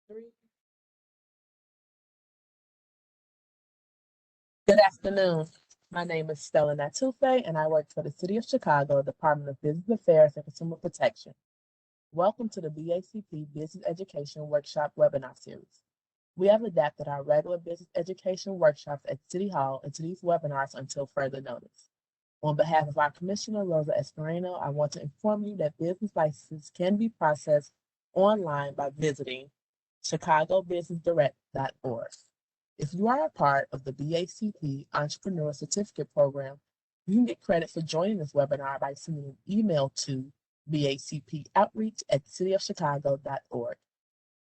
Good afternoon. My name is Stella Natufe, and I work for the City of Chicago Department of Business Affairs and Consumer Protection. Welcome to the BACP Business Education Workshop webinar series. We have adapted our regular business education workshops at City Hall into these webinars until further notice. On behalf of our Commissioner, Rosa Esperino, I want to inform you that business licenses can be processed online by visiting chicagobusinessdirect.org. If you are a part of the BACP Entrepreneur Certificate Program, you can get credit for joining this webinar by sending an email to bacpoutreach@cityofchicago.org.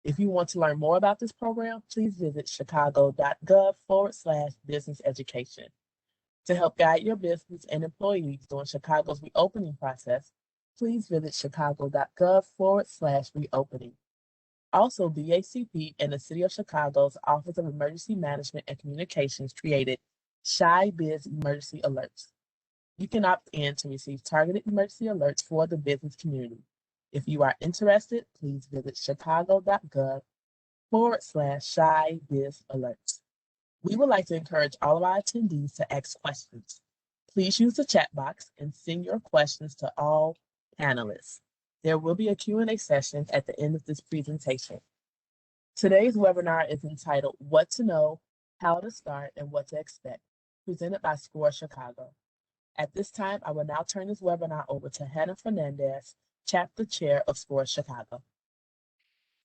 If you want to learn more about this program, please visit chicago.gov/business education. To help guide your business and employees during Chicago's reopening process, please visit chicago.gov/reopening. Also, BACP and the City of Chicago's Office of Emergency Management and Communications created Shy Biz Emergency Alerts. You can opt in to receive targeted emergency alerts for the business community. If you are interested, please visit chicago.gov/Shy Biz Alerts. We would like to encourage all of our attendees to ask questions. Please use the chat box and send your questions to all panelists. There will be a Q&A session at the end of this presentation. Today's webinar is entitled What to Know, How to Start, and What to Expect, presented by SCORE Chicago. At this time, I will now turn this webinar over to Hannah Fernandez, Chapter Chair of SCORE Chicago.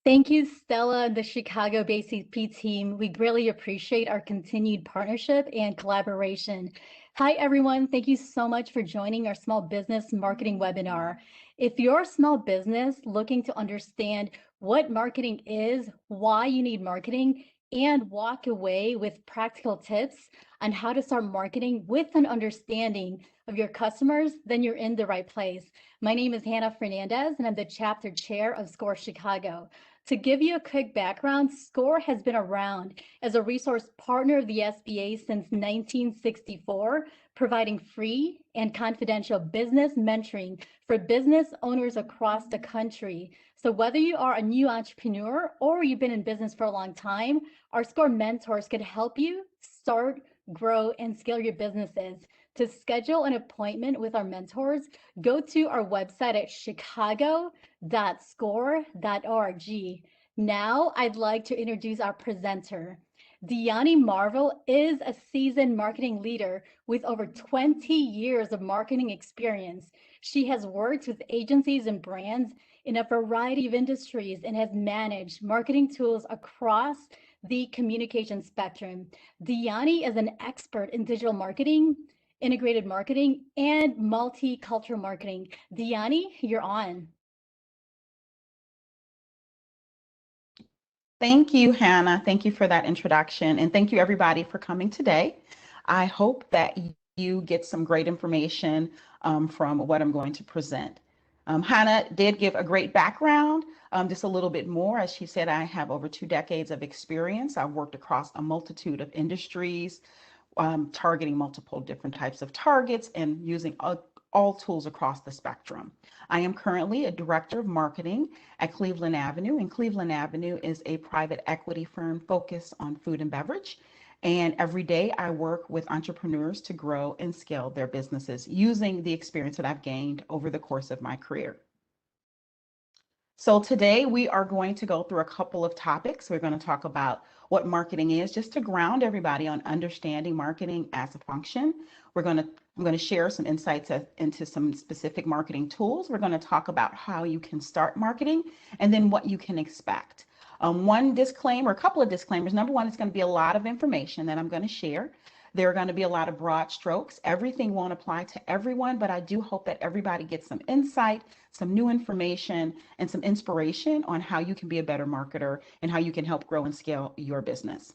Thank you, Stella and the Chicago BACP team. We greatly appreciate our continued partnership and collaboration. Hi, everyone. Thank you so much for joining our small business marketing webinar. If you're a small business looking to understand what marketing is, why you need marketing, and walk away with practical tips on how to start marketing with an understanding of your customers, then you're in the right place. My name is Hannah Fernandez, and I'm the chapter chair of SCORE Chicago. To give you a quick background, SCORE has been around as a resource partner of the SBA since 1964, providing free and confidential business mentoring for business owners across the country. So whether you are a new entrepreneur or you've been in business for a long time, our SCORE mentors can help you start, grow, and scale your businesses. To schedule an appointment with our mentors, go to our website at chicago.score.org. Now, I'd like to introduce our presenter. Deani Marvel is a seasoned marketing leader with over 20 years of marketing experience. She has worked with agencies and brands in a variety of industries and has managed marketing tools across the communication spectrum. Deani is an expert in digital marketing, integrated marketing, and multicultural marketing. Deani, you're on. Thank you, Hannah. Thank you for that introduction. And thank you, everybody, for coming today. I hope that you get some great information from what I'm going to present. Hannah did give a great background, just a little bit more. As she said, I have over 2 decades of experience. I've worked across a multitude of industries, targeting multiple different types of targets and using all tools across the spectrum. I am currently a director of marketing at Cleveland Avenue, and Cleveland Avenue is a private equity firm focused on food and beverage. And every day I work with entrepreneurs to grow and scale their businesses using the experience that I've gained over the course of my career. So today we are going to go through a couple of topics. We're going to talk about what marketing is, just to ground everybody on understanding marketing as a function. I'm going to share some insights into some specific marketing tools. We're going to talk about how you can start marketing and then what you can expect. One disclaimer, a couple of disclaimers. Number one, it's going to be a lot of information that I'm going to share. There are going to be a lot of broad strokes. Everything won't apply to everyone, but I do hope that everybody gets some insight, some new information, and some inspiration on how you can be a better marketer and how you can help grow and scale your business.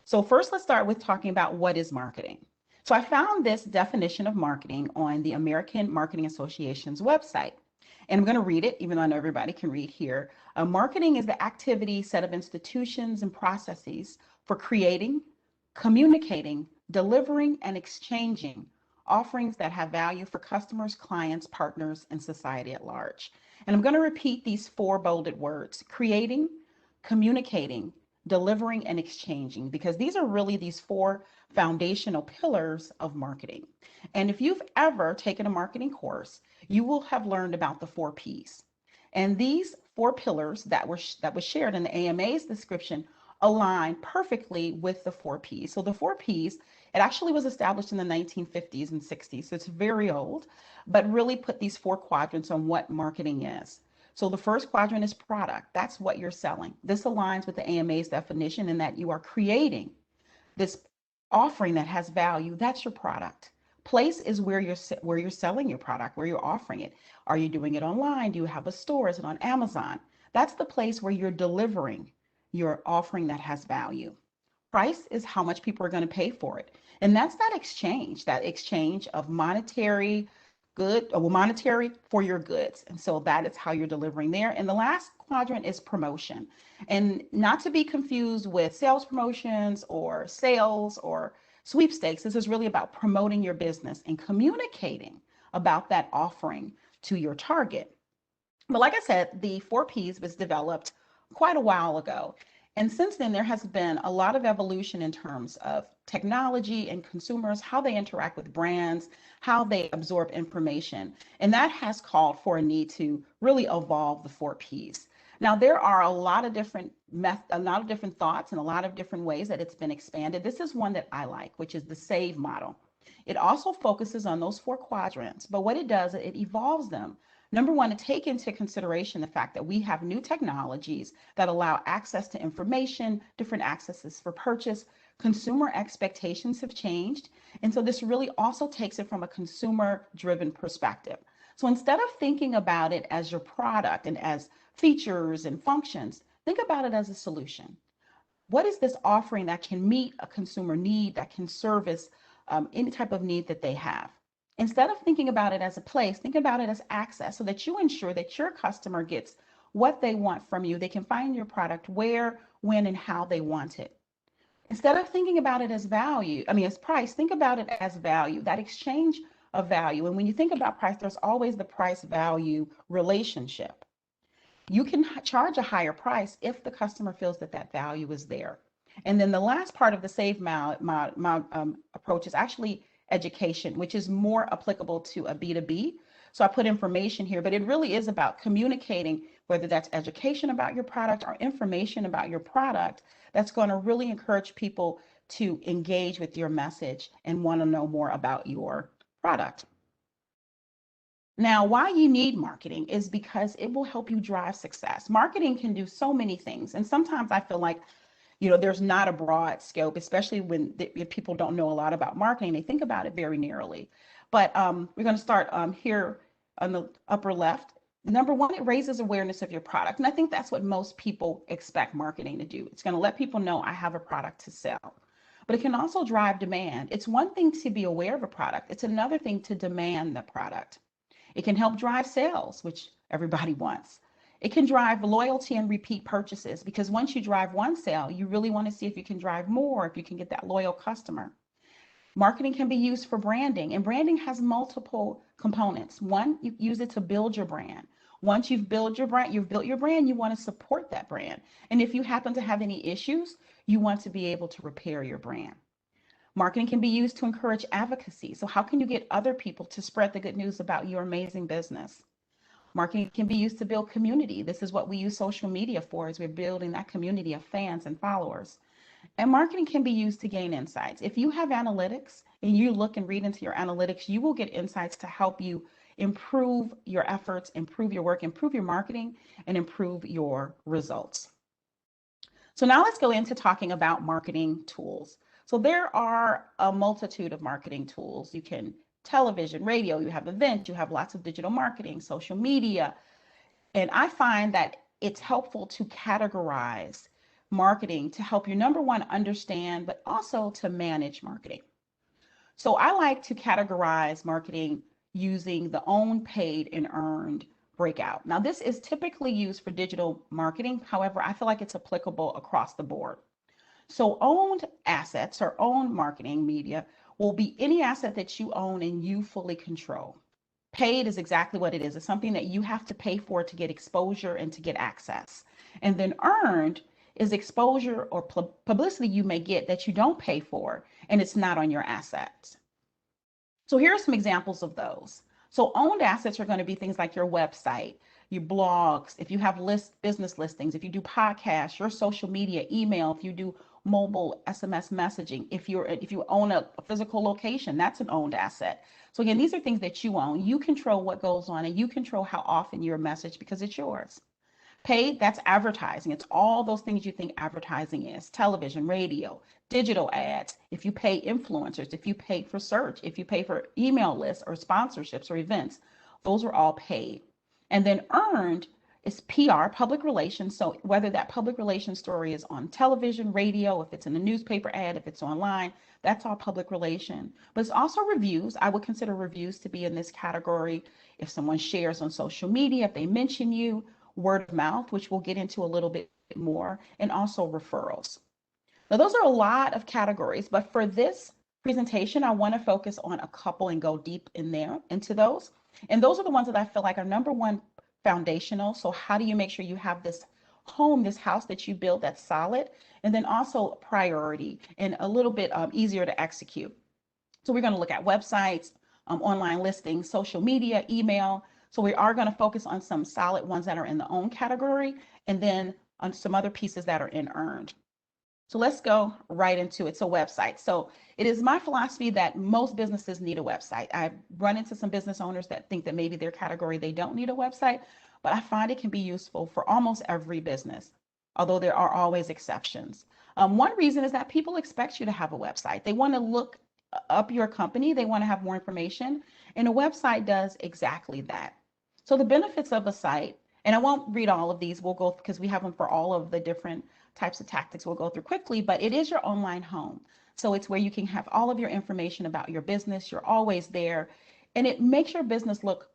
So first, let's start with talking about what is marketing. So I found this definition of marketing on the American Marketing Association's website. And I'm going to read it, even though I know everybody can read here. Marketing is the activity, set of institutions and processes for creating, communicating, delivering, and exchanging offerings that have value for customers, clients, partners, and society at large. And I'm going to repeat these 4 bolded words: creating, communicating, delivering, and exchanging, because these are really these four foundational pillars of marketing. And if you've ever taken a marketing course, you will have learned about the 4 Ps. And these 4 pillars that was shared in the AMA's description align perfectly with the 4 Ps. So the 4 Ps, it actually was established in the 1950s and 60s, so it's very old, but really put these 4 quadrants on what marketing is. So the first quadrant is product. That's what you're selling. This aligns with the AMA's definition in that you are creating this offering that has value. That's your product. Place is where you're selling your product, where you're offering it. Are you doing it online? Do you have a store? Is it on Amazon? That's the place where you're delivering your offering that has value. Price is how much people are going to pay for it. And that's that exchange of monetary monetary for your goods. And so that is how you're delivering there. And the last quadrant is promotion. And not to be confused with sales promotions or sales or sweepstakes. This is really about promoting your business and communicating about that offering to your target. But like I said, the 4 Ps was developed quite a while ago. And since then, there has been a lot of evolution in terms of technology and consumers, how they interact with brands, how they absorb information. And that has called for a need to really evolve the 4 Ps. Now, there are a lot of different thoughts and a lot of different ways that it's been expanded. This is one that I like, which is the SAVE model. It also focuses on those 4 quadrants, but what it does, it evolves them. Number one, to take into consideration the fact that we have new technologies that allow access to information, different accesses for purchase. Consumer expectations have changed. And so this really also takes it from a consumer-driven perspective. So instead of thinking about it as your product and as features and functions, think about it as a solution. What is this offering that can meet a consumer need, that can service any type of need that they have? Instead of thinking about it as a place, think about it as access so that you ensure that your customer gets what they want from you. They can find your product where, when, and how they want it. Instead of thinking about it as as price, think about it as value, that exchange of value. And when you think about price, there's always the price value relationship. You can charge a higher price if the customer feels that that value is there. And then the last part of the SAVE approach is actually education, which is more applicable to a B2B. So I put information here, but it really is about communicating, whether that's education about your product or information about your product, that's going to really encourage people to engage with your message and want to know more about your product. Now, why you need marketing is because it will help you drive success. Marketing can do so many things. And sometimes I feel like, there's not a broad scope, especially when if people don't know a lot about marketing. They think about it very narrowly. But we're going to start here on the upper left. Number one, it raises awareness of your product. And I think that's what most people expect marketing to do. It's going to let people know I have a product to sell. But it can also drive demand. It's one thing to be aware of a product. It's another thing to demand the product. It can help drive sales, which everybody wants. It can drive loyalty and repeat purchases, because once you drive one sale, you really want to see if you can drive more, if you can get that loyal customer. Marketing can be used for branding, and branding has multiple components. One, you use it to build your brand. Once you've built your brand, you want to support that brand. And if you happen to have any issues, you want to be able to repair your brand. Marketing can be used to encourage advocacy. So how can you get other people to spread the good news about your amazing business? Marketing can be used to build community. This is what we use social media for, is we're building that community of fans and followers. And marketing can be used to gain insights. If you have analytics and you look and read into your analytics, you will get insights to help you improve your efforts, improve your work, improve your marketing, and improve your results. So now let's go into talking about marketing tools. So there are a multitude of marketing tools. You can television, radio, you have events, you have lots of digital marketing, social media. And I find that it's helpful to categorize marketing to help you, number one, understand, but also to manage marketing. So I like to categorize marketing using the owned, paid, and earned breakout. Now, this is typically used for digital marketing. However, I feel like it's applicable across the board. So owned assets or owned marketing media will be any asset that you own and you fully control. Paid is exactly what it is. It's something that you have to pay for to get exposure and to get access. And then earned is exposure or publicity you may get that you don't pay for, and it's not on your assets. So here are some examples of those. So owned assets are going to be things like your website, your blogs, if you have business listings, if you do podcasts, your social media, email, if you do mobile SMS messaging, if you own a physical location, that's an owned asset. So again, these are things that you own. You control what goes on, and you control how often you're messaged because it's yours. Paid, that's advertising. It's all those things you think advertising is: television, radio, digital ads. If you pay influencers, if you pay for search, if you pay for email lists or sponsorships or events, those are all paid. And then earned is PR, public relations. So whether that public relations story is on television, radio, if it's in a newspaper ad, if it's online, that's all public relation. But it's also reviews. I would consider reviews to be in this category. If someone shares on social media, if they mention you, word of mouth, which we'll get into a little bit more, and also referrals. Now, those are a lot of categories, but for this presentation, I want to focus on a couple and go deep in there into those. And those are the ones that I feel like are number one, foundational. So how do you make sure you have this home, this house that you build that's solid, and then also priority and a little bit easier to execute. So we're going to look at websites, online listings, social media, email. So we are going to focus on some solid ones that are in the own category, and then on some other pieces that are in earned. So let's go right into it. So website. So it is my philosophy that most businesses need a website. I've run into some business owners that think that maybe their category, they don't need a website, but I find it can be useful for almost every business, although there are always exceptions. One reason is that people expect you to have a website. They want to look up your company. They want to have more information, and a website does exactly that. So the benefits of a site, and I won't read all of these, we'll go because we have them for all of the different types of tactics we'll go through quickly, but it is your online home. So it's where you can have all of your information about your business. You're always there, and it makes your business look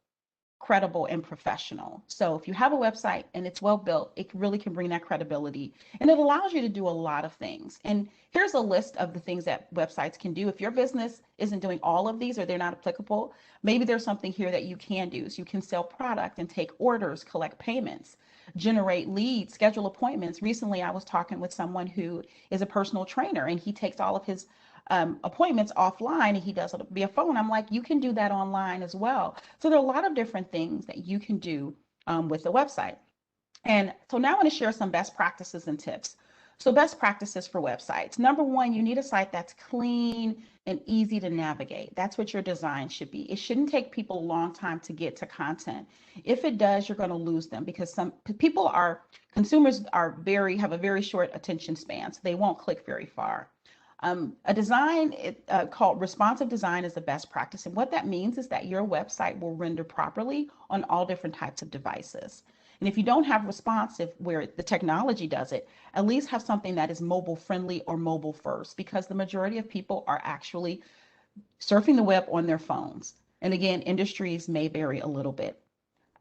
credible and professional. So if you have a website and it's well built, it really can bring that credibility, and it allows you to do a lot of things. And here's a list of the things that websites can do. If your business isn't doing all of these or they're not applicable, maybe there's something here that you can do. So you can sell product and take orders, collect payments, generate leads, schedule appointments. Recently, I was talking with someone who is a personal trainer, and he takes all of his appointments offline, and he does it via phone. I'm like, you can do that online as well. So there are a lot of different things that you can do with the website. And so now I want to share some best practices and tips. So best practices for websites. Number one, you need a site that's clean and easy to navigate. That's what your design should be. It shouldn't take people a long time to get to content. If it does, you're going to lose them, because some people consumers have a very short attention span, so they won't click very far. A design called responsive design is the best practice. And what that means is that your website will render properly on all different types of devices. And if you don't have responsive where the technology does it, at least have something that is mobile friendly or mobile first, because the majority of people are actually surfing the web on their phones. And again, industries may vary a little bit.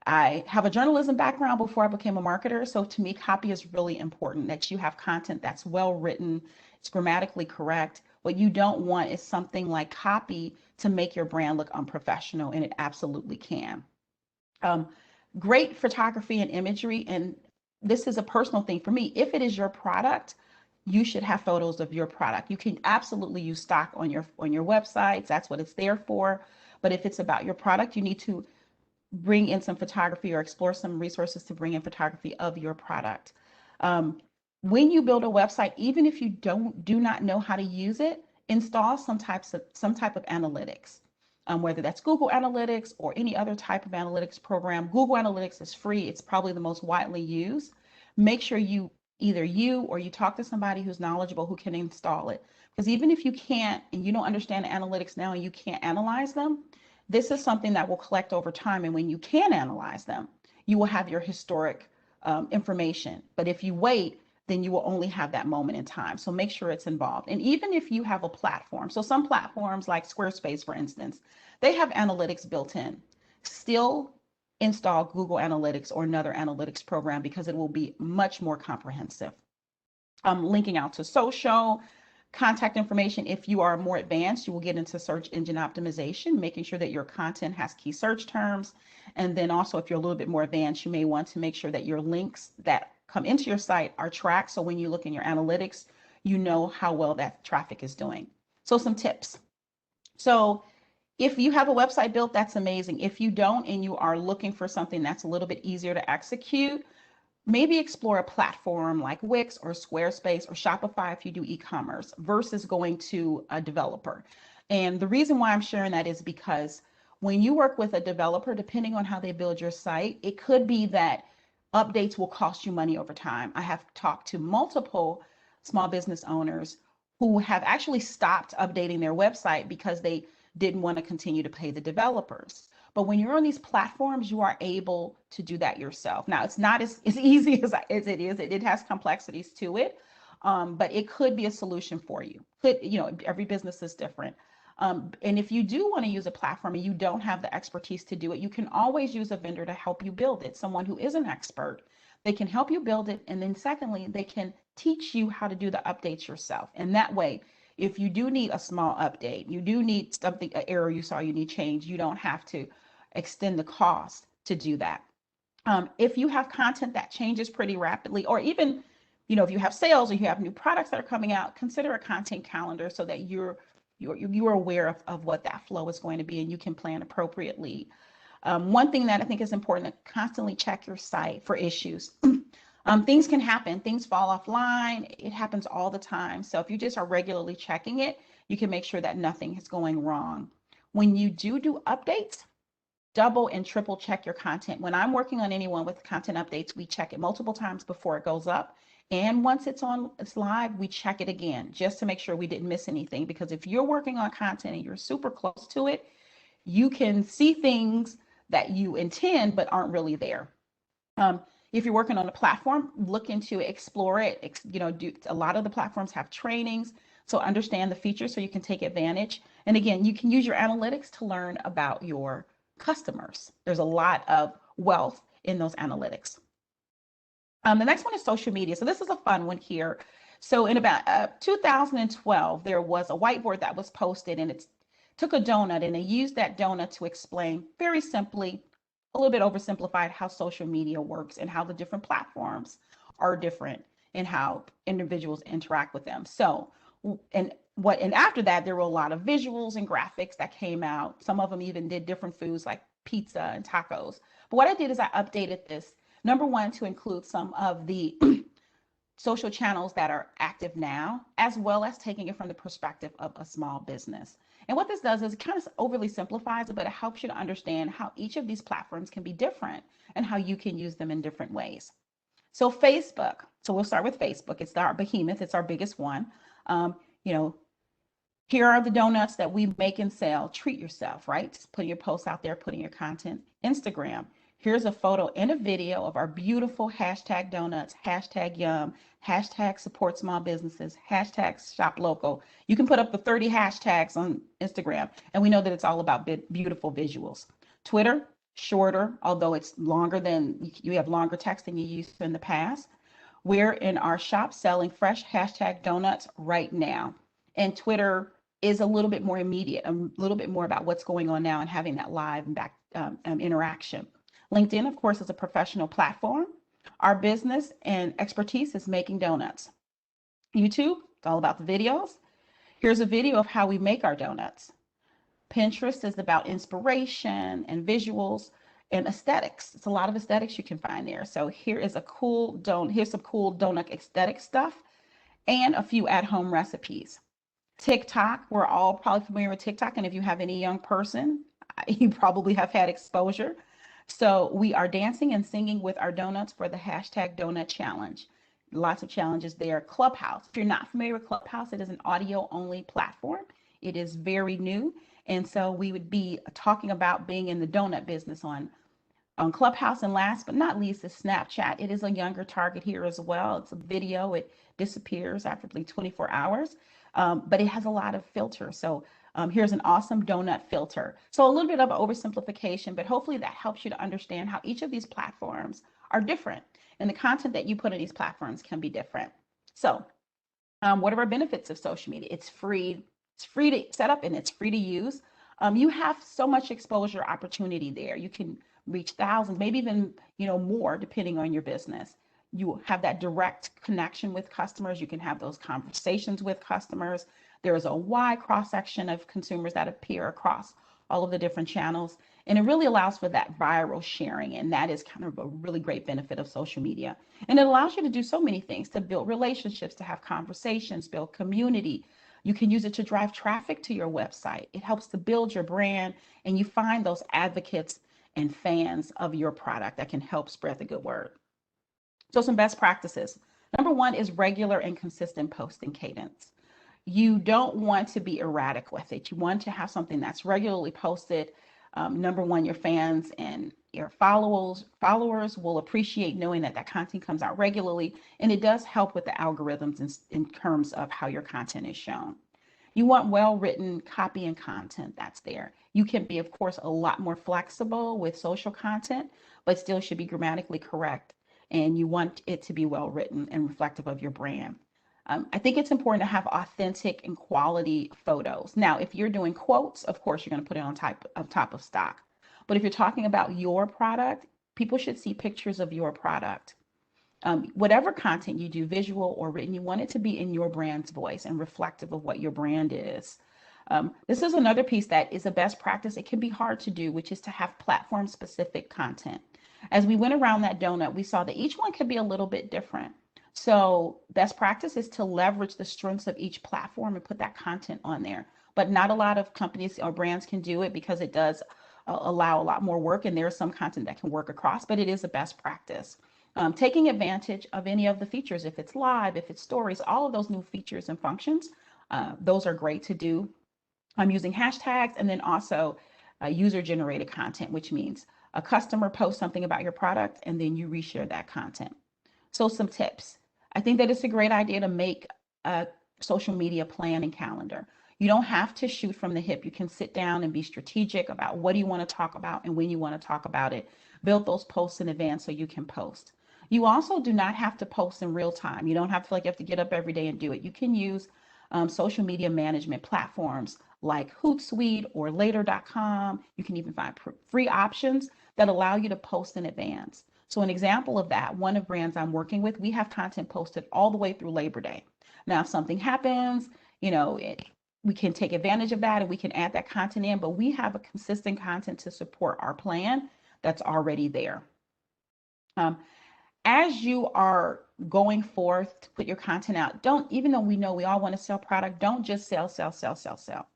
I have a journalism background before I became a marketer. So to me, copy is really important, that you have content that's well written, it's grammatically correct. What you don't want is something like copy to make your brand look unprofessional, and it absolutely can. Great photography and imagery, and this is a personal thing for me. If it is your product, you should have photos of your product. You can absolutely use stock on your websites. That's what it's there for. But if it's about your product, you need to bring in some photography or explore some resources to bring in photography of your product. When you build a website, even if you do not know how to use it, install some type of analytics, whether that's Google Analytics or any other type of analytics program. Google Analytics is free. It's probably the most widely used. Make sure either you or you talk to somebody who's knowledgeable who can install it. Because even if you can't, and you don't understand the analytics now and you can't analyze them, this is something that will collect over time. And when you can analyze them, you will have your historic information. But if you wait, then you will only have that moment in time. So make sure it's involved. And even if you have a platform, so some platforms like Squarespace, for instance, they have analytics built in. Still install Google Analytics or another analytics program, because it will be much more comprehensive. Linking out to social, contact information. If you are more advanced, you will get into search engine optimization, making sure that your content has key search terms. And then also, if you're a little bit more advanced, you may want to make sure that your links that come into your site are tracked. So when you look in your analytics, you know how well that traffic is doing. So some tips. So if you have a website built, that's amazing. If you don't and you are looking for something that's a little bit easier to execute, maybe explore a platform like Wix or Squarespace or Shopify if you do e-commerce versus going to a developer. And the reason why I'm sharing that is because when you work with a developer, depending on how they build your site, it could be that updates will cost you money over time. I have talked to multiple small business owners who have actually stopped updating their website because they didn't want to continue to pay the developers. But when you're on these platforms, you are able to do that yourself. Now, it's not as easy as it is. It has complexities to it, but it could be a solution for you. Every business is different. And if you do want to use a platform and you don't have the expertise to do it, you can always use a vendor to help you build it, someone who is an expert. They can help you build it. And then secondly, they can teach you how to do the updates yourself. And that way, if you do need a small update, you do need something, an error you saw, you need change, you don't have to extend the cost to do that. If you have content that changes pretty rapidly, or even, if you have sales or you have new products that are coming out, consider a content calendar so that you're aware of what that flow is going to be and you can plan appropriately. One thing that I think is important to constantly check your site for issues. Things can happen, things fall offline. It happens all the time. So if you just are regularly checking it, you can make sure that nothing is going wrong. When you do updates, double and triple check your content. When I'm working on anyone with content updates, we check it multiple times before it goes up. And once it's live, we check it again just to make sure we didn't miss anything. Because if you're working on content and you're super close to it, you can see things that you intend but aren't really there. If you're working on a platform, look into it, explore it. A lot of the platforms have trainings, so understand the features so you can take advantage. And again, you can use your analytics to learn about your customers. There's a lot of wealth in those analytics. The next one is social media. So this is a fun one here. So in about 2012, there was a whiteboard that was posted, and it took a donut, and they used that donut to explain very simply, a little bit oversimplified, how social media works and how the different platforms are different and how individuals interact with them. So, and after that, there were a lot of visuals and graphics that came out. Some of them even did different foods like pizza and tacos. But what I did is I updated this, number one, to include some of the social channels that are active now, as well as taking it from the perspective of a small business. And what this does is it kind of overly simplifies it, but it helps you to understand how each of these platforms can be different and how you can use them in different ways. So Facebook, so we'll start with Facebook. It's our behemoth, it's our biggest one. Here are the donuts that we make and sell. Treat yourself, right? Just putting your posts out there, putting your content. Instagram, here's a photo and a video of our beautiful hashtag donuts, hashtag yum, hashtag support small businesses, hashtag shop local. You can put up the 30 hashtags on Instagram, and we know that it's all about beautiful visuals. Twitter, shorter, although it's longer than, you have longer text than you used to in the past. We're in our shop selling fresh hashtag donuts right now. And Twitter is a little bit more immediate, a little bit more about what's going on now and having that live and back interaction. LinkedIn, of course, is a professional platform. Our business and expertise is making donuts. YouTube, it's all about the videos. Here's a video of how we make our donuts. Pinterest is about inspiration and visuals and aesthetics. It's a lot of aesthetics you can find there. So here is here's some cool donut aesthetic stuff and a few at-home recipes. TikTok, we're all probably familiar with TikTok, and if you have any young person, you probably have had exposure. So we are dancing and singing with our donuts for the hashtag donut challenge. Lots of challenges there. Clubhouse, if you're not familiar with Clubhouse, it is an audio only platform. It is very new. And so we would be talking about being in the donut business on Clubhouse. And last but not least is Snapchat. It is a younger target here as well. It's a video. It disappears after 24 hours, but it has a lot of filters. So here's an awesome donut filter. So a little bit of oversimplification, but hopefully that helps you to understand how each of these platforms are different and the content that you put on these platforms can be different. So what are our benefits of social media? It's free. It's free to set up and it's free to use. You have so much exposure opportunity there. You can reach thousands, maybe even more, depending on your business. you have that direct connection with customers. You can have those conversations with customers. There is a wide cross section of consumers that appear across all of the different channels. And it really allows for that viral sharing. And that is kind of a really great benefit of social media. And it allows you to do so many things, to build relationships, to have conversations, build community. You can use it to drive traffic to your website. It helps to build your brand, and you find those advocates and fans of your product that can help spread the good word. So some best practices. Number one is regular and consistent posting cadence. You don't want to be erratic with it. You want to have something that's regularly posted. Number one, your fans and your followers will appreciate knowing that that content comes out regularly, and it does help with the algorithms in terms of how your content is shown. You want well-written copy and content that's there. You can be, of course, a lot more flexible with social content, but still should be grammatically correct. And you want it to be well-written and reflective of your brand. I think it's important to have authentic and quality photos. Now, if you're doing quotes, of course, you're going to put it on top of stock. But if you're talking about your product, people should see pictures of your product. Whatever content you do, visual or written, you want it to be in your brand's voice and reflective of what your brand is. This is another piece that is a best practice. It can be hard to do, which is to have platform-specific content. As we went around that donut, we saw that each one could be a little bit different. So best practice is to leverage the strengths of each platform and put that content on there. But not a lot of companies or brands can do it because it does allow a lot more work, and there's some content that can work across, but it is a best practice. Taking advantage of any of the features, if it's live, if it's stories, all of those new features and functions, those are great to do. I'm using hashtags, and then also user-generated content, which means a customer posts something about your product and then you reshare that content. So some tips. I think that it's a great idea to make a social media plan and calendar. You don't have to shoot from the hip. You can sit down and be strategic about what do you want to talk about and when you want to talk about it. Build those posts in advance so you can post. You also do not have to post in real time. You don't have to you have to get up every day and do it. You can use social media management platforms like Hootsuite or later.com. You can even find free options that allow you to post in advance. So an example of that, one of brands I'm working with, we have content posted all the way through Labor Day. Now, if something happens, we can take advantage of that and we can add that content in, but we have a consistent content to support our plan that's already there. As you are going forth to put your content out, even though we know we all want to sell product, don't just sell.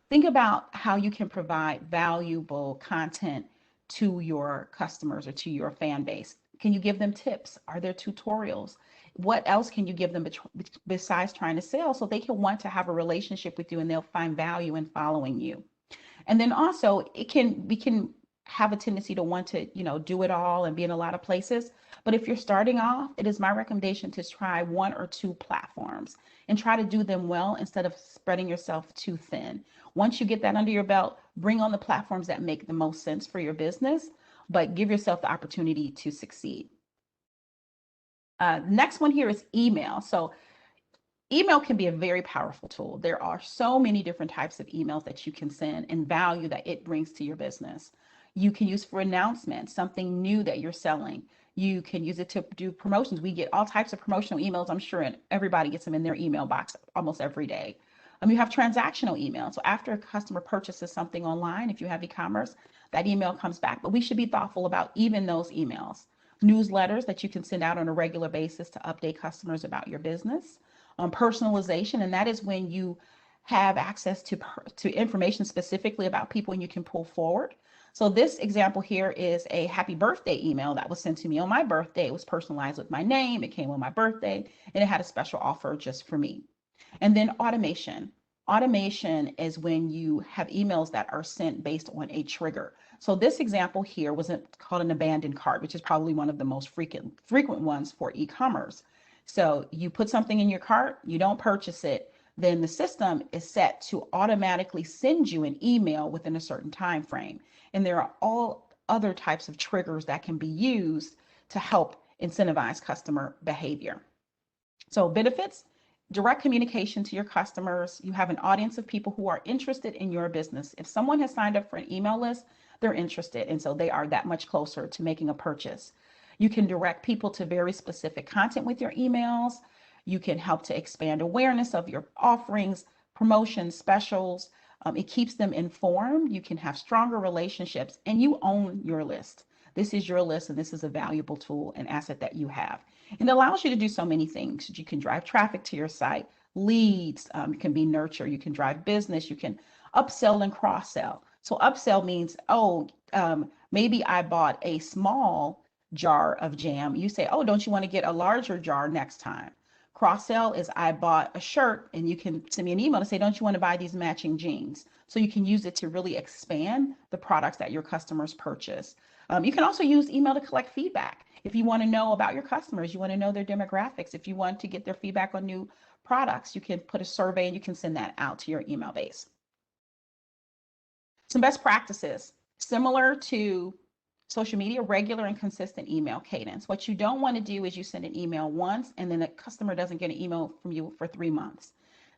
Think about how you can provide valuable content to your customers or to your fan base. Can you give them tips? Are there tutorials? What else can you give them besides trying to sell so they can want to have a relationship with you and they'll find value in following you? And then also we can have a tendency to want to, do it all and be in a lot of places. But if you're starting off, it is my recommendation to try one or two platforms and try to do them well instead of spreading yourself too thin. Once you get that under your belt, bring on the platforms that make the most sense for your business, but give yourself the opportunity to succeed. Next one here is email. So email can be a very powerful tool. There are so many different types of emails that you can send and value that it brings to your business. You can use for announcements, something new that you're selling. You can use it to do promotions. We get all types of promotional emails, I'm sure, and everybody gets them in their email box almost every day. You have transactional emails. So after a customer purchases something online, if you have e-commerce, that email comes back. But we should be thoughtful about even those emails. Newsletters that you can send out on a regular basis to update customers about your business. Personalization, and that is when you have access to information specifically about people and you can pull forward. So this example here is a happy birthday email that was sent to me on my birthday. It was personalized with my name. It came on my birthday and it had a special offer just for me. And then automation. Automation is when you have emails that are sent based on a trigger. So this example here was called an abandoned cart, which is probably one of the most frequent ones for e-commerce. So you put something in your cart, you don't purchase it, then the system is set to automatically send you an email within a certain time frame. And there are all other types of triggers that can be used to help incentivize customer behavior. So benefits, direct communication to your customers. You have an audience of people who are interested in your business. If someone has signed up for an email list, they're interested. And so they are that much closer to making a purchase. You can direct people to very specific content with your emails. You can help to expand awareness of your offerings, promotions, specials. It keeps them informed. You can have stronger relationships, and you own your list. This is your list, and this is a valuable tool and asset that you have. And it allows you to do so many things. You can drive traffic to your site, leads, you can be nurture, you can drive business, you can upsell and cross sell. So upsell means, maybe I bought a small jar of jam. You say, oh, don't you want to get a larger jar next time? Cross sell is I bought a shirt, and you can send me an email to say, don't you want to buy these matching jeans? So you can use it to really expand the products that your customers purchase. You can also use email to collect feedback. If you want to know about your customers, you want to know their demographics, if you want to get their feedback on new products, you can put a survey and you can send that out to your email base. Some best practices, similar to social media, regular and consistent email cadence. What you don't want to do is you send an email once and then the customer doesn't get an email from you for 3 months.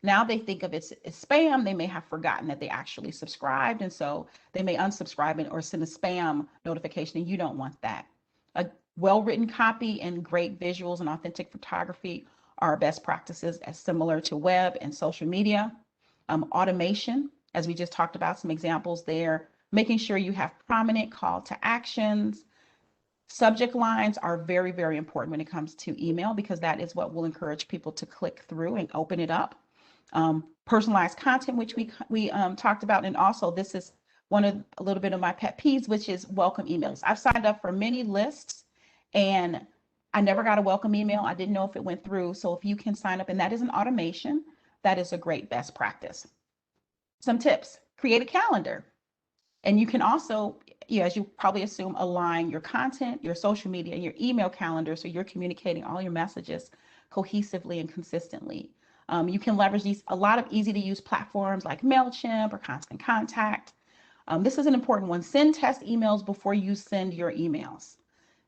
Now they think of it as spam. They may have forgotten that they actually subscribed, and so they may unsubscribe or send a spam notification, and you don't want that. A well-written copy and great visuals and authentic photography are best practices, as similar to web and social media. Automation, as we just talked about, some examples there. Making sure you have prominent call to actions. Subject lines are very, very important when it comes to email, because that is what will encourage people to click through and open it up. Personalized content, which we talked about, and also this is a little bit of my pet peeves, which is welcome emails. I've signed up for many lists and I never got a welcome email. I didn't know if it went through. So if you can sign up, and that is an automation, that is a great best practice. Some tips: create a calendar. And you can also, as you probably assume, align your content, your social media, and your email calendar so you're communicating all your messages cohesively and consistently. You can leverage a lot of easy to use platforms like MailChimp or Constant Contact. This is an important one. Send test emails before you send your emails.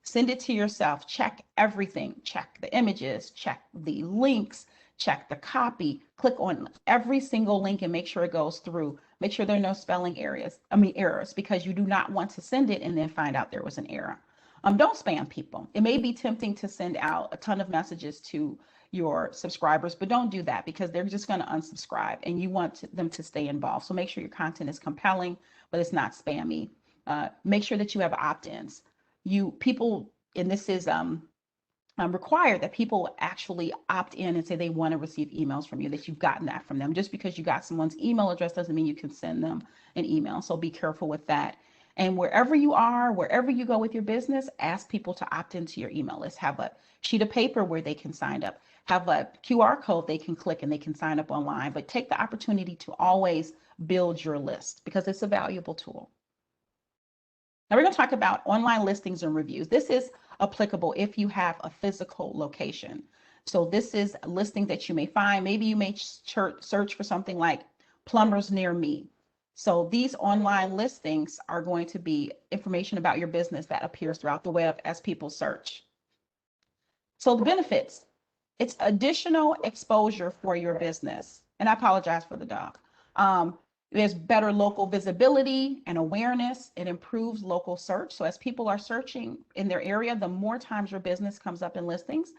Send it to yourself. Check everything. Check the images, check the links, check the copy. Click on every single link and make sure it goes through. Make sure there are no spelling errors, because you do not want to send it and then find out there was an error. Don't spam people. It may be tempting to send out a ton of messages to your subscribers, but don't do that, because they're just going to unsubscribe and you want them to stay involved. So make sure your content is compelling, but it's not spammy. Make sure that you have opt-ins. And this is required, that people actually opt in and say they want to receive emails from you, that you've gotten that from them. Just because you got someone's email address doesn't mean you can send them an email. So be careful with that. And wherever you are, wherever you go with your business, ask people to opt into your email list. Have a sheet of paper where they can sign up. Have a QR code they can click and they can sign up online. But take the opportunity to always build your list, because it's a valuable tool. Now we're going to talk about online listings and reviews. This is applicable if you have a physical location. So this is a listing that you may find. Maybe you may search for something like plumbers near me. So these online listings are going to be information about your business that appears throughout the web as people search. So the benefits: it's additional exposure for your business. And I apologize for the dog. There's better local visibility and awareness. It improves local search. So as people are searching in their area, the more times your business comes up in listings,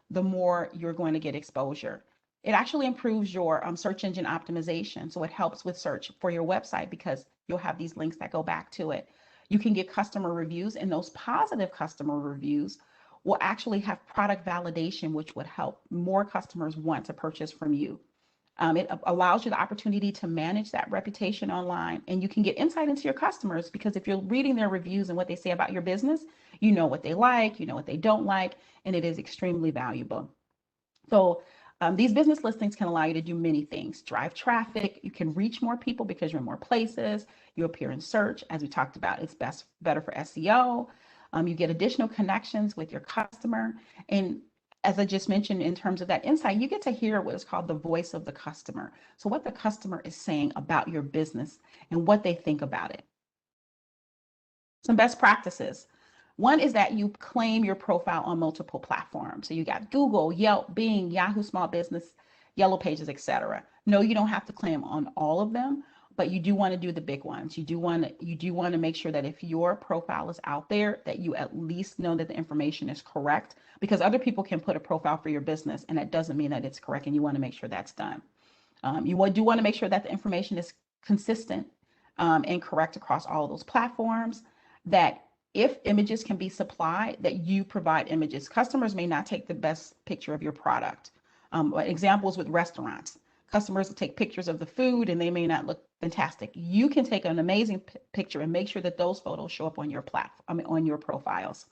the more you're going to get exposure. It actually improves your search engine optimization. So it helps with search for your website, because you'll have these links that go back to it. You can get customer reviews, and those positive customer reviews will actually have product validation, which would help more customers want to purchase from you. It allows you the opportunity to manage that reputation online, and you can get insight into your customers, because if you're reading their reviews and what they say about your business, you know what they like, you know what they don't like, and it is extremely valuable. So these business listings can allow you to do many things: drive traffic, you can reach more people because you're in more places, you appear in search, as we talked about, it's better for SEO. You get additional connections with your customer, and as I just mentioned, in terms of that insight, you get to hear what is called the voice of the customer. So what the customer is saying about your business and what they think about it. Some best practices. One is that you claim your profile on multiple platforms. So you got Google, Yelp, Bing, Yahoo Small Business, Yellow Pages, etc. No, you don't have to claim on all of them. but you do want to do the big ones. You do want to make sure that if your profile is out there, that you at least know that the information is correct, because other people can put a profile for your business and that doesn't mean that it's correct, and you want to make sure that's done. You do want to make sure that the information is consistent and correct across all of those platforms, that if images can be supplied, that you provide images. Customers may not take the best picture of your product. Examples with restaurants. Customers take pictures of the food and they may not look fantastic. You can take an amazing picture and make sure that those photos show up on your platform, on your profiles.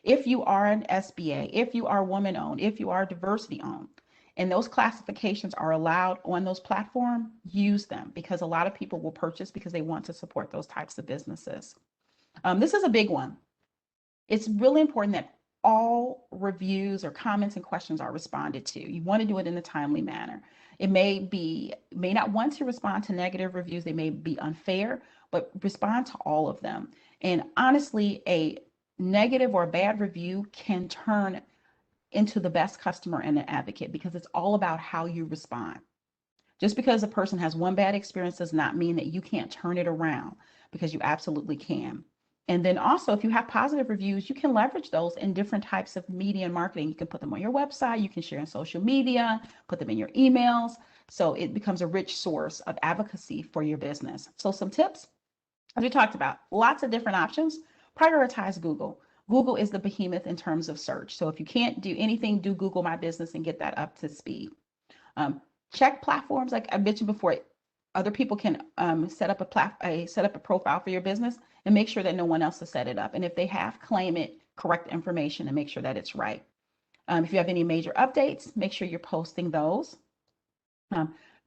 If you are an SBA, if you are woman owned, if you are diversity owned, and those classifications are allowed on those platforms, use them, because a lot of people will purchase because they want to support those types of businesses. This is a big one. It's really important that all reviews or comments and questions are responded to. You want to do it in a timely manner. It may not want to respond to negative reviews. They may be unfair, but respond to all of them. And honestly, a negative or a bad review can turn into the best customer and an advocate, because it's all about how you respond. Just because a person has one bad experience does not mean that you can't turn it around, because you absolutely can. And then also, if you have positive reviews, you can leverage those in different types of media and marketing. You can put them on your website, you can share on social media, put them in your emails. So it becomes a rich source of advocacy for your business. So some tips, as we talked about, lots of different options. Prioritize Google. Google is the behemoth in terms of search. So if you can't do anything, do Google My Business and get that up to speed. Check platforms, like I mentioned before. Other people can set up a profile for your business, and make sure that no one else has set it up. And if they have, claim it, correct information, and make sure that it's right. If you have any major updates, make sure you're posting those.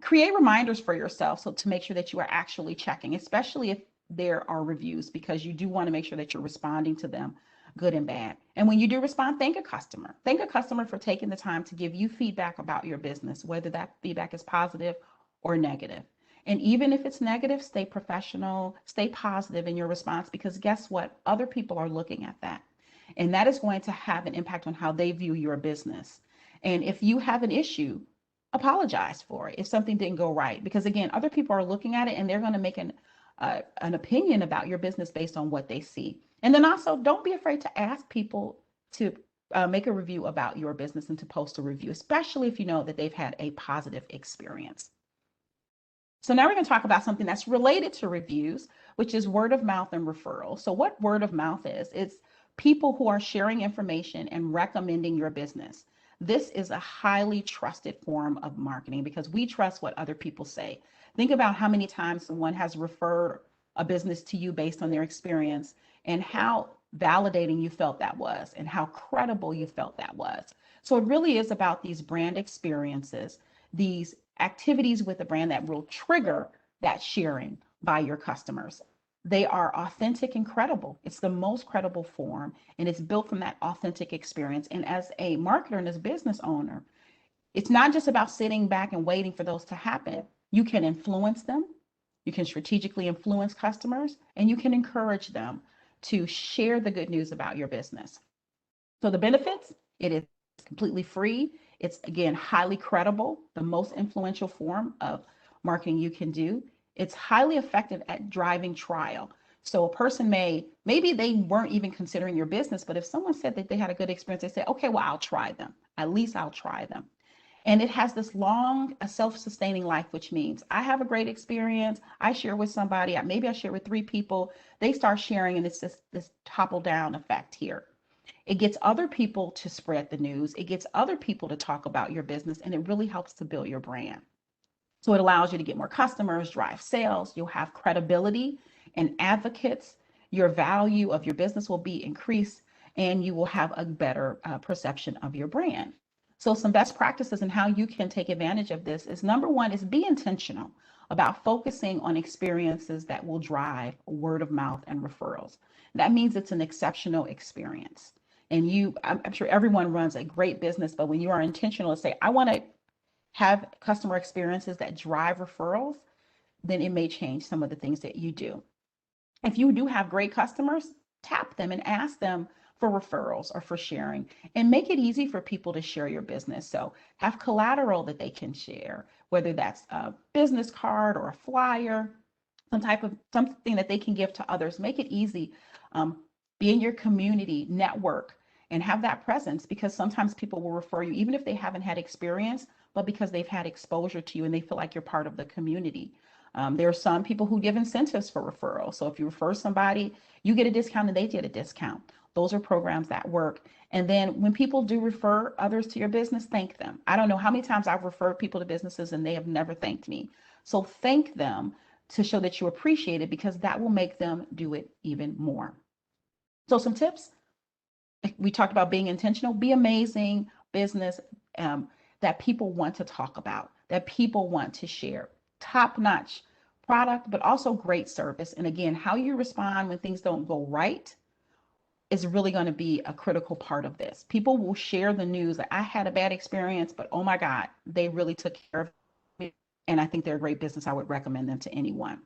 Create reminders for yourself, so to make sure that you are actually checking, especially if there are reviews, because you do want to make sure that you're responding to them, good and bad. And when you do respond, thank a customer. Thank a customer for taking the time to give you feedback about your business, whether that feedback is positive or negative. And even if it's negative, stay professional, stay positive in your response, because guess what? Other people are looking at that. And that is going to have an impact on how they view your business. And if you have an issue, apologize for it if something didn't go right. Because again, other people are looking at it and they're going to make an opinion about your business based on what they see. And then also, don't be afraid to ask people to make a review about your business and to post a review, especially if you know that they've had a positive experience. So now we're going to talk about something that's related to reviews, which is word of mouth and referral. So what word of mouth is, it's people who are sharing information and recommending your business. This is a highly trusted form of marketing, because we trust what other people say. Think about how many times someone has referred a business to you based on their experience, and how validating you felt that was, and how credible you felt that was. So it really is about these brand experiences, these activities with a brand that will trigger that sharing by your customers. They are authentic and credible. It's the most credible form, and it's built from that authentic experience. And as a marketer and as a business owner, it's not just about sitting back and waiting for those to happen. You can influence them. You can strategically influence customers, and you can encourage them to share the good news about your business. So the benefits, it is completely free. It's, again, highly credible, the most influential form of marketing you can do. It's highly effective at driving trial. So a person maybe they weren't even considering your business, but if someone said that they had a good experience, they say, okay, well, I'll try them. At least I'll try them. And it has this long, self-sustaining life, which means I have a great experience. I share with somebody, maybe I share with 3 people. They start sharing, and it's just this topple down effect here. It gets other people to spread the news. It gets other people to talk about your business, and it really helps to build your brand. So it allows you to get more customers, drive sales. You'll have credibility and advocates. Your value of your business will be increased, and you will have a better perception of your brand. So some best practices and how you can take advantage of this is, number one, is be intentional about focusing on experiences that will drive word of mouth and referrals. That means it's an exceptional experience. And I'm sure everyone runs a great business, but when you are intentional to say, I want to have customer experiences that drive referrals, then it may change some of the things that you do. If you do have great customers, tap them and ask them for referrals or for sharing, and make it easy for people to share your business. So have collateral that they can share, whether that's a business card or a flyer. something that they can give to others. Make it easy. Be in your community, network, and have that presence, because sometimes people will refer you even if they haven't had experience, but because they've had exposure to you and they feel like you're part of the community. There are some people who give incentives for referrals. So if you refer somebody, you get a discount and they get a discount. Those are programs that work. And then when people do refer others to your business, thank them. I don't know how many times I've referred people to businesses and they have never thanked me. So thank them to show that you appreciate it, because that will make them do it even more. So some tips. We talked about being intentional. Be amazing business that people want to talk about, that people want to share. Top-notch product, but also great service. And again, how you respond when things don't go right is really going to be a critical part of this. People will share the news that I had a bad experience, but oh my God, they really took care of me. And I think they're a great business. I would recommend them to anyone.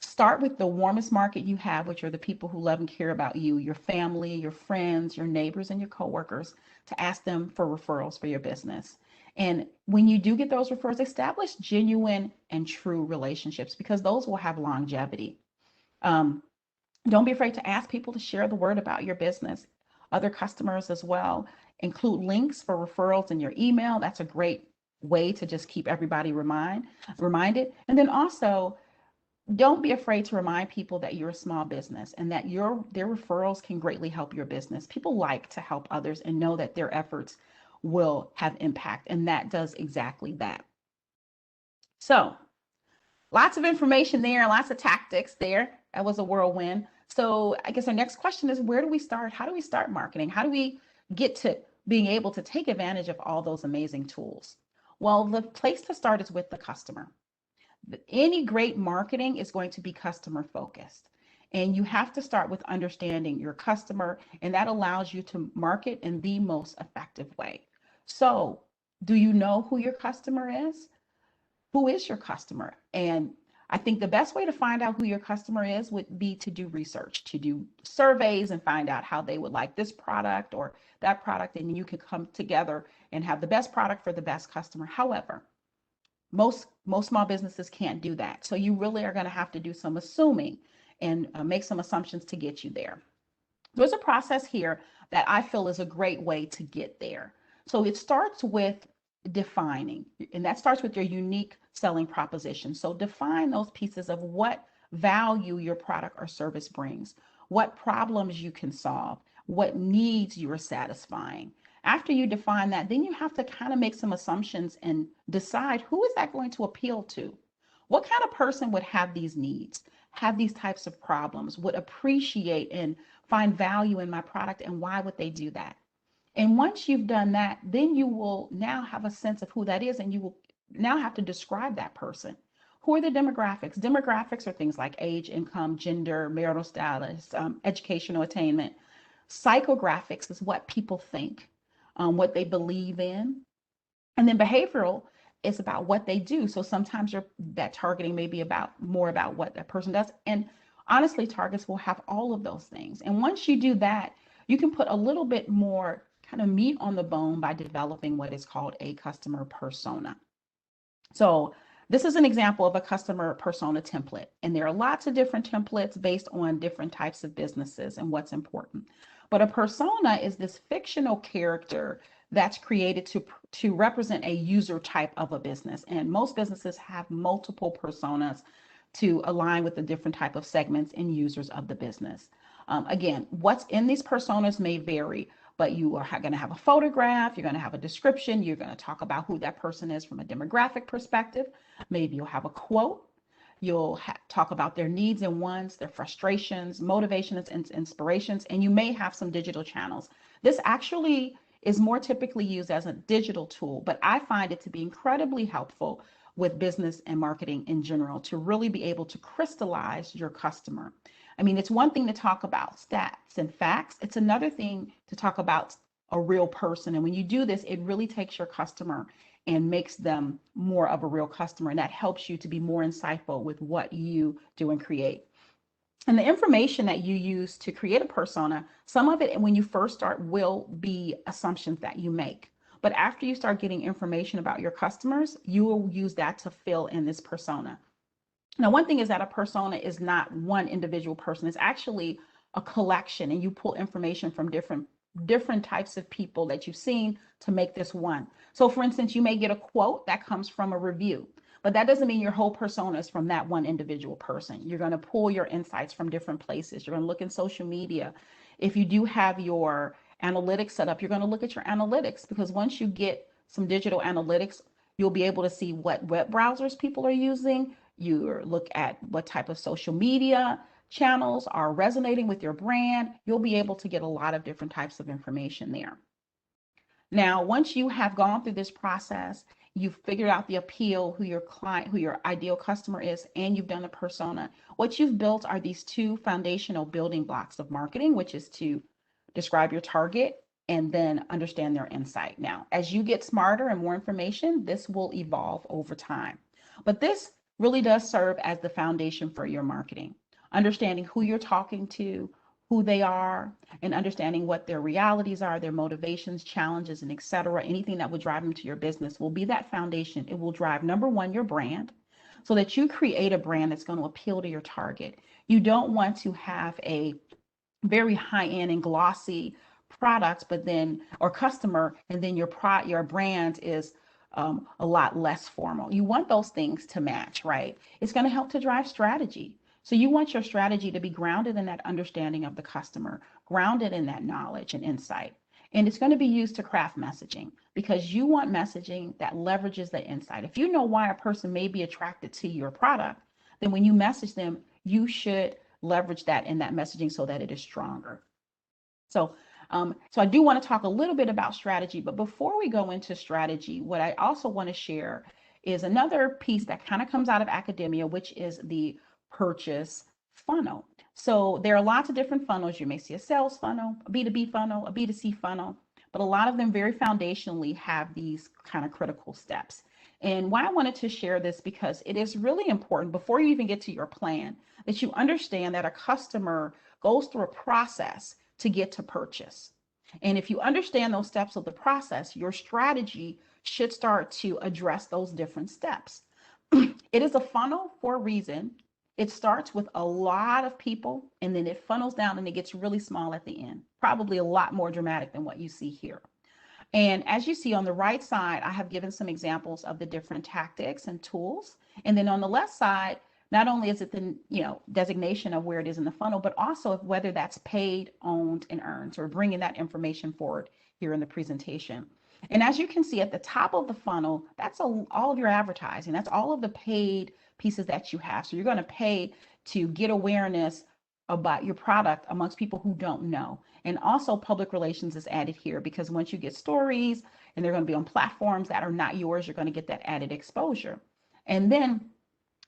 Start with the warmest market you have, which are the people who love and care about you, your family, your friends, your neighbors, and your coworkers, to ask them for referrals for your business. And when you do get those referrals, establish genuine and true relationships, because those will have longevity. Don't be afraid to ask people to share the word about your business, other customers as well. Include links for referrals in your email. That's a great way to just keep everybody reminded. And then also, don't be afraid to remind people that you're a small business and that their referrals can greatly help your business. People like to help others and know that their efforts will have impact, and that does exactly that. So lots of information there, lots of tactics there. That was a whirlwind. So I guess our next question is, where do we start? How do we start marketing? How do we get to being able to take advantage of all those amazing tools? Well, the place to start is with the customer. Any great marketing is going to be customer focused. And you have to start with understanding your customer, and that allows you to market in the most effective way. So, do you know who your customer is? Who is your customer? And I think the best way to find out who your customer is would be to do research, to do surveys and find out how they would like this product or that product, and you can come together and have the best product for the best customer. However, most small businesses can't do that. So you really are going to have to do some assuming and make some assumptions to get you there. There's a process here that I feel is a great way to get there. So it starts with defining, and that starts with your unique selling proposition. So define those pieces of what value your product or service brings, what problems you can solve, what needs you are satisfying. After you define that, then you have to kind of make some assumptions and decide, who is that going to appeal to? What kind of person would have these needs, have these types of problems, would appreciate and find value in my product, and why would they do that? And once you've done that, then you will now have a sense of who that is, and you will now have to describe that person. Who are the demographics? Demographics are things like age, income, gender, marital status, educational attainment. Psychographics is what people think, what they believe in. And then behavioral is about what they do. So sometimes that targeting may be more about what that person does. And honestly, targets will have all of those things. And once you do that, you can put a little bit more kind of meat on the bone by developing what is called a customer persona. So this is an example of a customer persona template. And there are lots of different templates based on different types of businesses and what's important. But a persona is this fictional character that's created to represent a user type of a business. And most businesses have multiple personas to align with the different type of segments and users of the business. Again, what's in these personas may vary, but you are going to have a photograph, you're going to have a description, you're going to talk about who that person is from a demographic perspective. Maybe you'll have a quote. You'll talk about their needs and wants, their frustrations, motivations, and inspirations, and you may have some digital channels. This actually is more typically used as a digital tool, but I find it to be incredibly helpful with business and marketing in general to really be able to crystallize your customer. I mean, it's one thing to talk about stats and facts. It's another thing to talk about a real person. And when you do this, it really takes your customer and makes them more of a real customer. And that helps you to be more insightful with what you do and create. And the information that you use to create a persona, some of it when you first start will be assumptions that you make. But after you start getting information about your customers, you will use that to fill in this persona. Now, one thing is that a persona is not one individual person. It's actually a collection, and you pull information from different types of people that you've seen to make this one. So for instance, you may get a quote that comes from a review, but that doesn't mean your whole persona is from that one individual person. You're going to pull your insights from different places. You're going to look in social media. If you do have your analytics set up, you're going to look at your analytics, because once you get some digital analytics, you'll be able to see what web browsers people are using. You look at what type of social media channels are resonating with your brand. You'll be able to get a lot of different types of information there. Now, once you have gone through this process, you've figured out the appeal, who your client, who your ideal customer is, and you've done a persona. What you've built are these two foundational building blocks of marketing, which is to describe your target and then understand their insight. Now, as you get smarter and more information, this will evolve over time. But this really does serve as the foundation for your marketing. Understanding who you're talking to, who they are, and understanding what their realities are, their motivations, challenges, and etc. Anything that would drive them to your business will be that foundation. It will drive, number one, your brand, so that you create a brand that's going to appeal to your target. You don't want to have a very high-end and glossy product, but then, or customer, and then your brand is a lot less formal. You want those things to match, right? It's going to help to drive strategy. So you want your strategy to be grounded in that understanding of the customer, grounded in that knowledge and insight. And it's going to be used to craft messaging, because you want messaging that leverages the insight. If you know why a person may be attracted to your product, then when you message them, you should leverage that in that messaging so that it is stronger. So I do want to talk a little bit about strategy, but before we go into strategy, what I also want to share is another piece that kind of comes out of academia, which is the purchase funnel. So there are lots of different funnels. You may see a sales funnel, a B2B funnel, a B2C funnel, but a lot of them very foundationally have these kind of critical steps. And why I wanted to share this, because it is really important before you even get to your plan, that you understand that a customer goes through a process to get to purchase. And if you understand those steps of the process, your strategy should start to address those different steps. It is a funnel for a reason. It starts with a lot of people, and then it funnels down and it gets really small at the end, probably a lot more dramatic than what you see here. And as you see on the right side, I have given some examples of the different tactics and tools. And then on the left side, not only is it the designation of where it is in the funnel, but also whether that's paid, owned, and earned. So we're bringing that information forward here in the presentation. And as you can see at the top of the funnel, that's all of your advertising. That's all of the paid pieces that you have. So you're going to pay to get awareness about your product amongst people who don't know. And also public relations is added here, because once you get stories and they're going to be on platforms that are not yours, you're going to get that added exposure. And then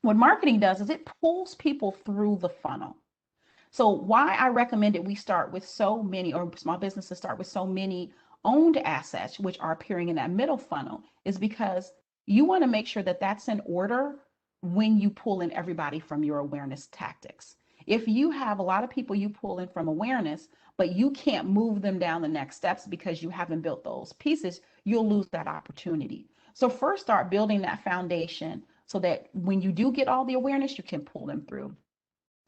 what marketing does is it pulls people through the funnel. So why I recommended we start with so many, or small businesses start with so many owned assets, which are appearing in that middle funnel, is because you want to make sure that that's in order when you pull in everybody from your awareness tactics. If you have a lot of people you pull in from awareness, but you can't move them down the next steps because you haven't built those pieces, you'll lose that opportunity. So first start building that foundation so that when you do get all the awareness, you can pull them through.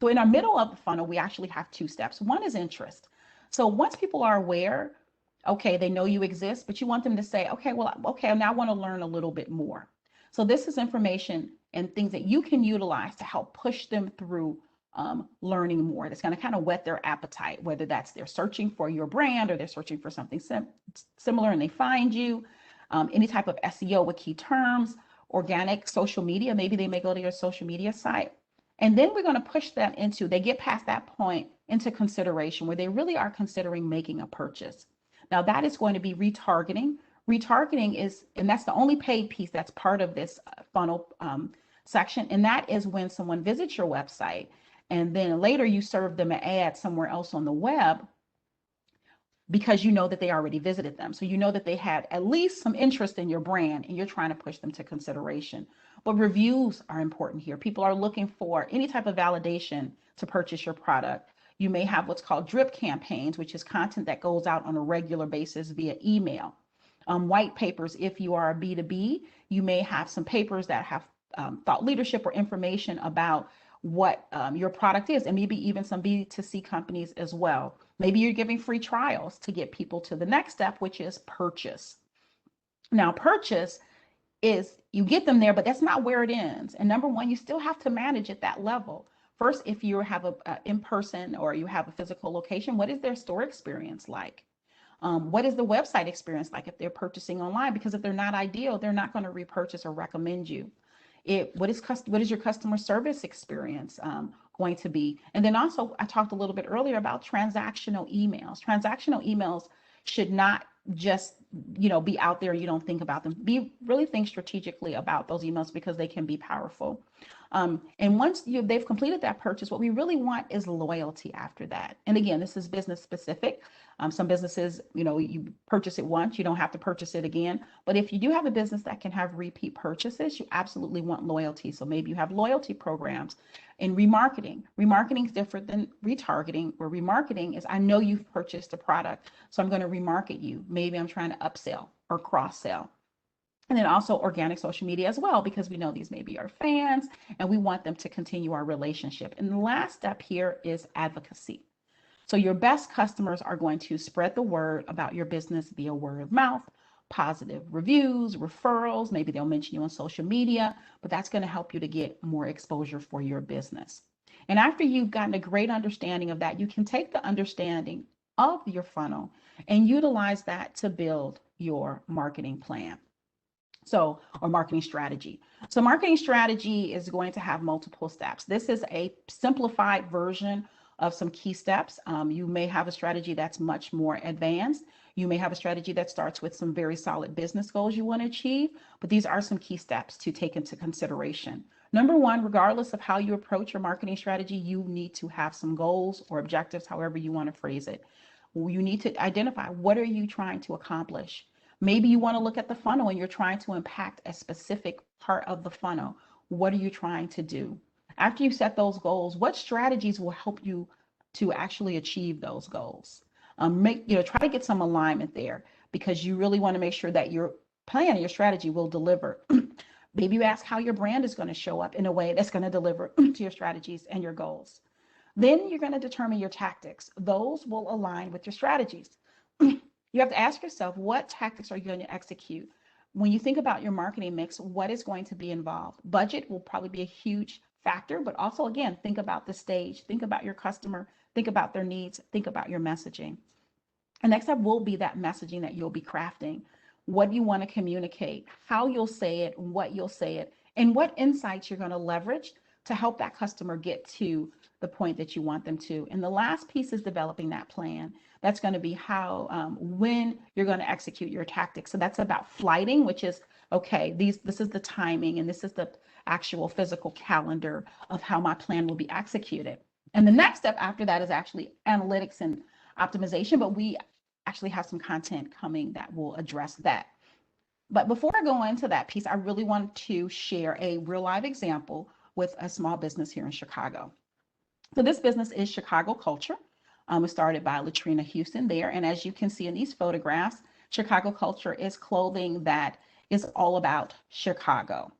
So in our middle of the funnel, we actually have two steps. One is interest. So once people are aware, okay, they know you exist, but you want them to say, okay, now I want to learn a little bit more. So this is information and things that you can utilize to help push them through learning more. That's going to kind of whet their appetite, whether that's they're searching for your brand or they're searching for something similar and they find you. Any type of SEO with key terms, organic social media, maybe they may go to your social media site. And then we're going to push them into, they get past that point into consideration where they really are considering making a purchase. Now that is going to be retargeting. Retargeting is, and that's the only paid piece that's part of this funnel section. And that is when someone visits your website and then later you serve them an ad somewhere else on the web, because you know that they already visited them. So you know that they had at least some interest in your brand and you're trying to push them to consideration. But reviews are important here. People are looking for any type of validation to purchase your product. You may have what's called drip campaigns, which is content that goes out on a regular basis via email. White papers, if you are a B2B, you may have some papers that have thought leadership or information about what your product is, and maybe even some B2C companies as well. Maybe you're giving free trials to get people to the next step, which is purchase. Now, purchase is you get them there, but that's not where it ends. And number one, you still have to manage at that level. First, if you have a in-person or you have a physical location, what is their store experience like? What is the website experience like if they're purchasing online? Because if they're not ideal, they're not going to repurchase or recommend you. What is your customer service experience going to be? And then also, I talked a little bit earlier about transactional emails. Transactional emails should not just be out there. You don't think about them. Really think strategically about those emails because they can be powerful. And once they've completed that purchase, what we really want is loyalty after that. And again, this is business specific. Some businesses, you purchase it once, you don't have to purchase it again. But if you do have a business that can have repeat purchases, you absolutely want loyalty. So maybe you have loyalty programs. In remarketing, remarketing is different than retargeting, where remarketing is, I know you've purchased a product, so I'm going to remarket you. Maybe I'm trying to upsell or cross-sell. And then also organic social media as well, because we know these may be our fans and we want them to continue our relationship. And the last step here is advocacy. So your best customers are going to spread the word about your business via word of mouth, positive reviews, referrals. Maybe they'll mention you on social media, but that's going to help you to get more exposure for your business. And after you've gotten a great understanding of that, you can take the understanding of your funnel and utilize that to build your marketing plan. Or marketing strategy. So marketing strategy is going to have multiple steps. This is a simplified version of some key steps. You may have a strategy that's much more advanced. You may have a strategy that starts with some very solid business goals you want to achieve, but these are some key steps to take into consideration. Number one, regardless of how you approach your marketing strategy, you need to have some goals or objectives, however you want to phrase it. You need to identify, what are you trying to accomplish? Maybe you want to look at the funnel and you're trying to impact a specific part of the funnel. What are you trying to do? After you set those goals, what strategies will help you to actually achieve those goals? Try to get some alignment there, because you really want to make sure that your plan, your strategy will deliver. Maybe you ask how your brand is going to show up in a way that's going to deliver to your strategies and your goals. Then you're going to determine your tactics. Those will align with your strategies. You have to ask yourself, what tactics are you going to execute? When you think about your marketing mix, what is going to be involved? Budget will probably be a huge factor, but also, again, think about the stage, think about your customer, think about their needs, think about your messaging. And next up will be that messaging that you'll be crafting. What you want to communicate, how you'll say it, what you'll say it, and what insights you're going to leverage to help that customer get to the point that you want them to. And the last piece is developing that plan. That's going to be when you're going to execute your tactics. So that's about flighting, which is, okay, this is the timing and this is the actual physical calendar of how my plan will be executed. And the next step after that is actually analytics and optimization, but we actually have some content coming that will address that. But before I go into that piece, I really want to share a real live example with a small business here in Chicago. So this business is Chicago Culture. It was started by Latrina Houston there. And as you can see in these photographs, Chicago Culture is clothing that is all about Chicago.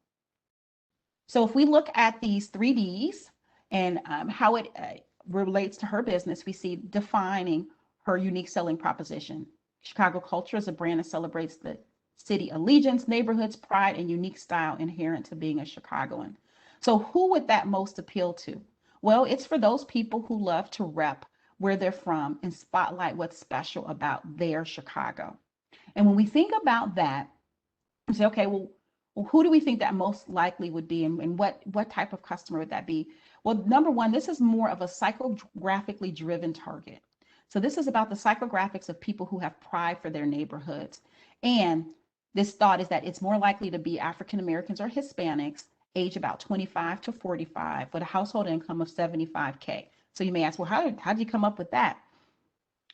So if we look at these 3Ds and how it relates to her business, we see defining her unique selling proposition. Chicago Culture is a brand that celebrates the city allegiance, neighborhoods, pride, and unique style inherent to being a Chicagoan. So who would that most appeal to? Well, it's for those people who love to rep where they're from and spotlight what's special about their Chicago. And when we think about that, we say, okay, well, who do we think that most likely would be, and what type of customer would that be? Well, number one, this is more of a psychographically driven target. So this is about the psychographics of people who have pride for their neighborhoods. And this thought is that it's more likely to be African Americans or Hispanics, age about 25 to 45, with a household income of 75K. So you may ask, well, how did you come up with that?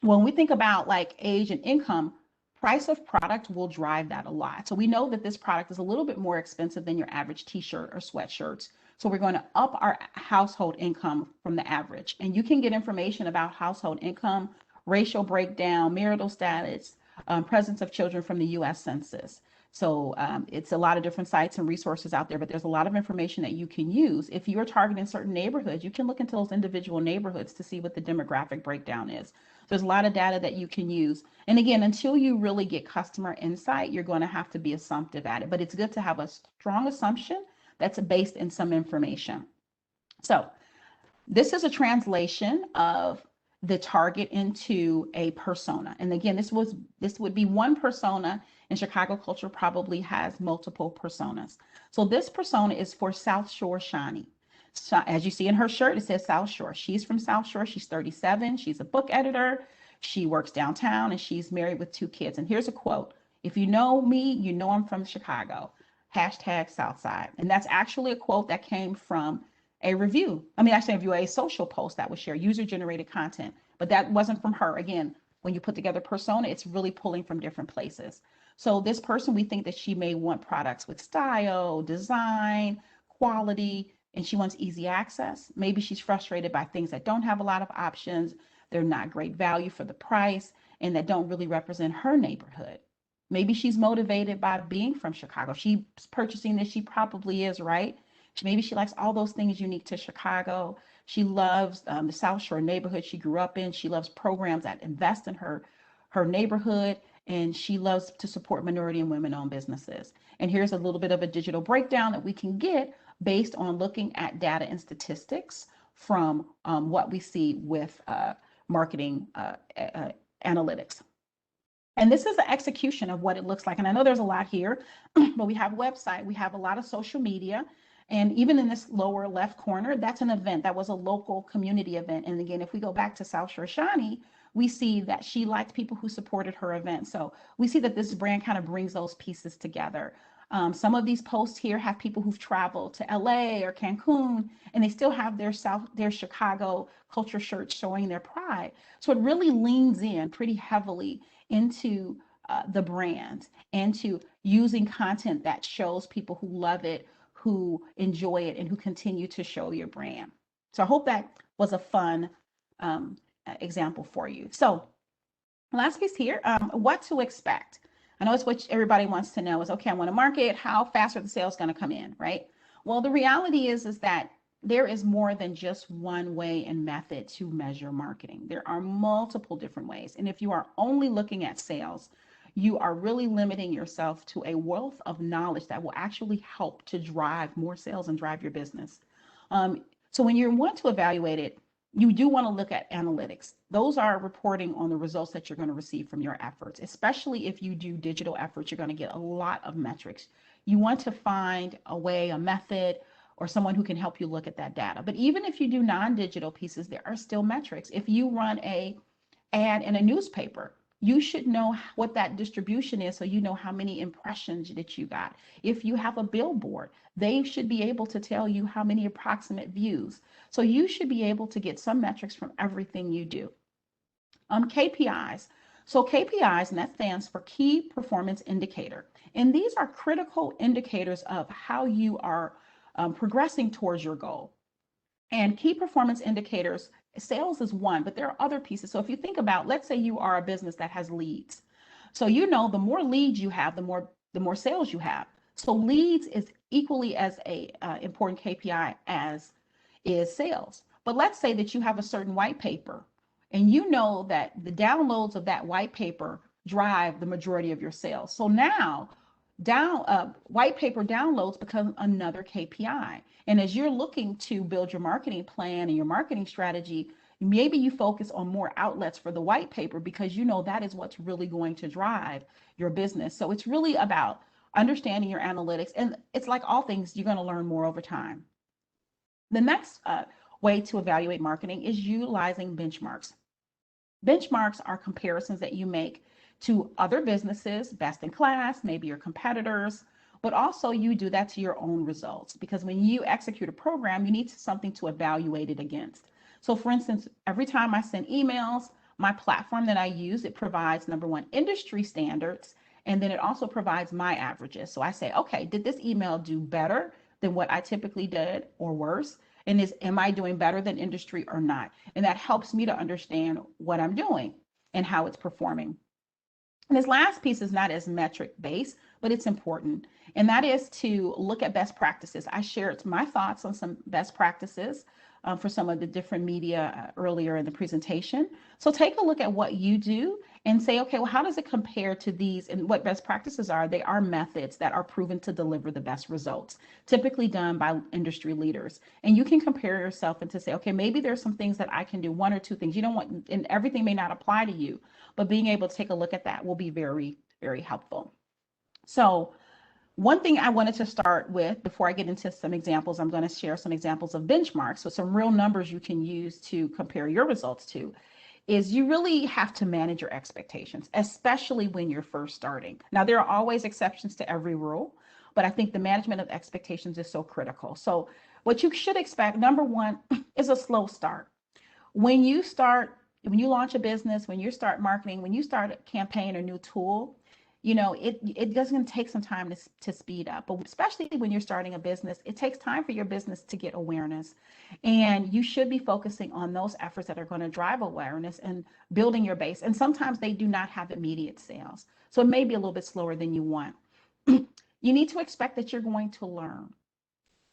When we think about like age and income, price of product will drive that a lot. So we know that this product is a little bit more expensive than your average t-shirt or sweatshirts. So we're going to up our household income from the average. And you can get information about household income, racial breakdown, marital status, presence of children from the US Census. So it's a lot of different sites and resources out there, but there's a lot of information that you can use. If you're targeting certain neighborhoods, you can look into those individual neighborhoods to see what the demographic breakdown is. There's a lot of data that you can use. And again, until you really get customer insight, you're going to have to be assumptive at it. But it's good to have a strong assumption that's based in some information. So this is a translation of the target into a persona. And again, this would be one persona, and Chicago culture probably has multiple personas. So this persona is for South Shore Shani. So as you see in her shirt, it says South Shore. She's from South Shore. She's 37. She's a book editor. She works downtown, and she's married with 2 kids. And here's a quote: "If you know me, you know I'm from Chicago. Hashtag Southside." And that's actually a quote that came from a review. A social post that was shared, user-generated content, but that wasn't from her. Again, when you put together persona, it's really pulling from different places. So this person, we think that she may want products with style, design, quality, and she wants easy access. Maybe she's frustrated by things that don't have a lot of options. They're not great value for the price, and that don't really represent her neighborhood. Maybe she's motivated by being from Chicago. She's purchasing this, she probably is, right? Maybe she likes all those things unique to Chicago. She loves the South Shore neighborhood she grew up in. She loves programs that invest in her neighborhood, and she loves to support minority and women-owned businesses. And here's a little bit of a digital breakdown that we can get based on looking at data and statistics from what we see with marketing analytics. And this is the execution of what it looks like. And I know there's a lot here, but we have a website, we have a lot of social media. And even in this lower left corner, that's an event. That was a local community event. And again, if we go back to South Shore Shani, we see that she liked people who supported her event. So we see that this brand kind of brings those pieces together. Some of these posts here have people who've traveled to LA or Cancun, and they still have their Chicago culture shirts showing their pride. So it really leans in pretty heavily into the brand and to using content that shows people who love it, who enjoy it, and who continue to show your brand. So I hope that was a fun example for you. So last piece here, what to expect. I know it's what everybody wants to know is, okay, I want to market, how fast are the sales going to come in, right? Well, the reality is that there is more than just one way and method to measure marketing. There are multiple different ways. And if you are only looking at sales, you are really limiting yourself to a wealth of knowledge that will actually help to drive more sales and drive your business. So when you want to evaluate it, you do want to look at analytics. Those are reporting on the results that you're going to receive from your efforts, especially if you do digital efforts. You're going to get a lot of metrics. You want to find a way, a method, or someone who can help you look at that data. But even if you do non-digital pieces, there are still metrics. If you run an ad in a newspaper, you should know what that distribution is so you know how many impressions that you got. If you have a billboard, they should be able to tell you how many approximate views. So you should be able to get some metrics from everything you do. KPIs. So KPIs, and that stands for Key Performance Indicator. And these are critical indicators of how you are progressing towards your goal. And key performance indicators, sales is one, but there are other pieces. So if you think about, let's say you are a business that has leads. So you know the more leads you have, the more sales you have. So leads is equally as a important KPI as is sales. But let's say that you have a certain white paper, and you know that the downloads of that white paper drive the majority of your sales. So now white paper downloads become another KPI. And as you're looking to build your marketing plan and your marketing strategy, maybe you focus on more outlets for the white paper because you know that is what's really going to drive your business. So it's really about understanding your analytics. And it's like all things, you're going to learn more over time. The next way to evaluate marketing is utilizing benchmarks. Benchmarks are comparisons that you make to other businesses, best in class, maybe your competitors, but also you do that to your own results, because when you execute a program, you need something to evaluate it against. So for instance, every time I send emails, my platform that I use, it provides, number one, industry standards, and then it also provides my averages. So I say, okay, did this email do better than what I typically did or worse? And am I doing better than industry or not? And that helps me to understand what I'm doing and how it's performing. And this last piece is not as metric based, but it's important. And that is to look at best practices. I shared my thoughts on some best practices for some of the different media earlier in the presentation. So take a look at what you do and say, okay, well, how does it compare to these, and what best practices are? They are methods that are proven to deliver the best results, typically done by industry leaders. And you can compare yourself and to say, okay, maybe there's some things that I can do, one or two things. You don't want, and everything may not apply to you, but being able to take a look at that will be very, very helpful. So one thing I wanted to start with before I get into some examples, I'm going to share some examples of benchmarks, so some real numbers you can use to compare your results to, is you really have to manage your expectations, especially when you're first starting. Now, there are always exceptions to every rule, but I think the management of expectations is so critical. So what you should expect, number one, is a slow start. When you launch a business, when you start marketing, when you start a campaign or new tool, it doesn't take some time to speed up. But especially when you're starting a business, it takes time for your business to get awareness. And you should be focusing on those efforts that are going to drive awareness and building your base. And sometimes they do not have immediate sales. So it may be a little bit slower than you want. You need to expect that you're going to learn.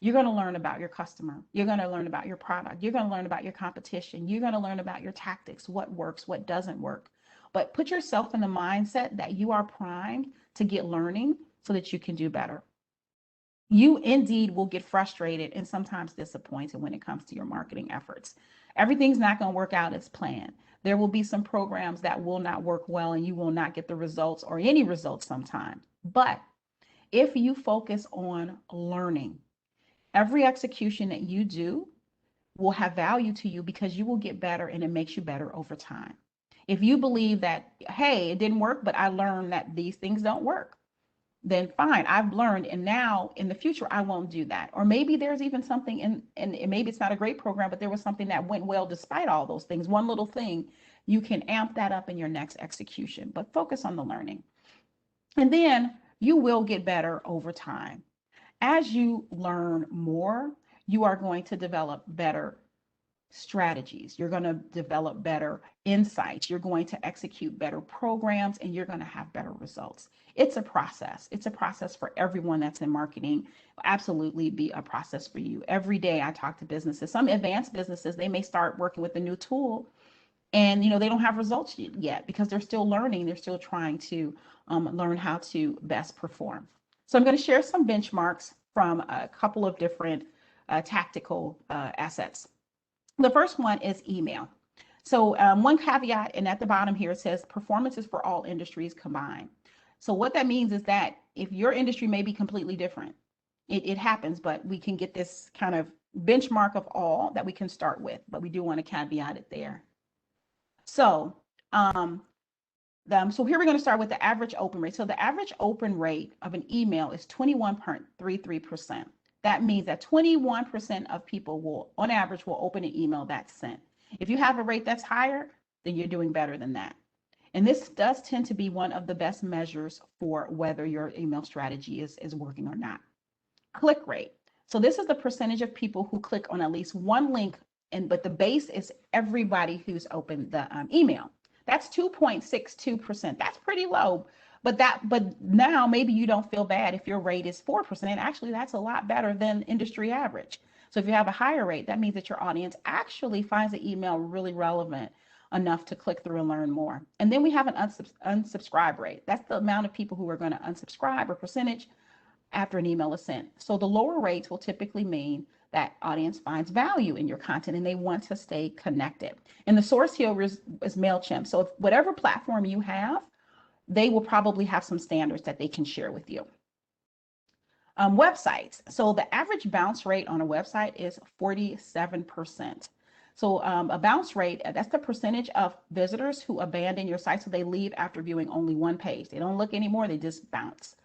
You're going to learn about your customer. You're going to learn about your product. You're going to learn about your competition. You're going to learn about your tactics, what works, what doesn't work. But put yourself in the mindset that you are primed to get learning so that you can do better. You indeed will get frustrated and sometimes disappointed when it comes to your marketing efforts. Everything's not going to work out as planned. There will be some programs that will not work well and you will not get the results or any results sometime. But if you focus on learning, every execution that you do will have value to you because you will get better and it makes you better over time. If you believe that, hey, it didn't work, but I learned that these things don't work, then fine, I've learned. And now in the future, I won't do that. Or maybe there's even something and maybe it's not a great program, but there was something that went well despite all those things. One little thing, you can amp that up in your next execution, but focus on the learning. And then you will get better over time. As you learn more, you are going to develop better strategies. You're going to develop better insights. You're going to execute better programs and you're going to have better results. It's a process. It's a process for everyone that's in marketing. It'll absolutely be a process for you. Every day I talk to businesses, some advanced businesses, they may start working with a new tool and they don't have results yet because they're still learning. They're still trying to learn how to best perform. So I'm going to share some benchmarks from a couple of different tactical assets. The first one is email. So one caveat, and at the bottom here it says performances for all industries combined. So what that means is that if your industry may be completely different, it happens, but we can get this kind of benchmark of all that we can start with, but we do want to caveat it there. So so here we're going to start with the average open rate. So the average open rate of an email is 21.33%. That means that 21% of people will, on average, will open an email that's sent. If you have a rate that's higher, then you're doing better than that. And this does tend to be one of the best measures for whether your email strategy is working or not. Click rate. So this is the percentage of people who click on at least one link, but the base is everybody who's opened the email. That's 2.62%. That's pretty low. But now maybe you don't feel bad if your rate is 4%. Actually, that's a lot better than industry average. So if you have a higher rate, that means that your audience actually finds the email really relevant enough to click through and learn more. And then we have an unsubscribe rate. That's the amount of people who are going to unsubscribe, or percentage, after an email is sent. So the lower rates will typically mean that audience finds value in your content and they want to stay connected. And the source here is MailChimp. So if whatever platform you have, they will probably have some standards that they can share with you. Websites. So the average bounce rate on a website is 47%. So a bounce rate, that's the percentage of visitors who abandon your site. So they leave after viewing only one page. They don't look anymore, they just bounce.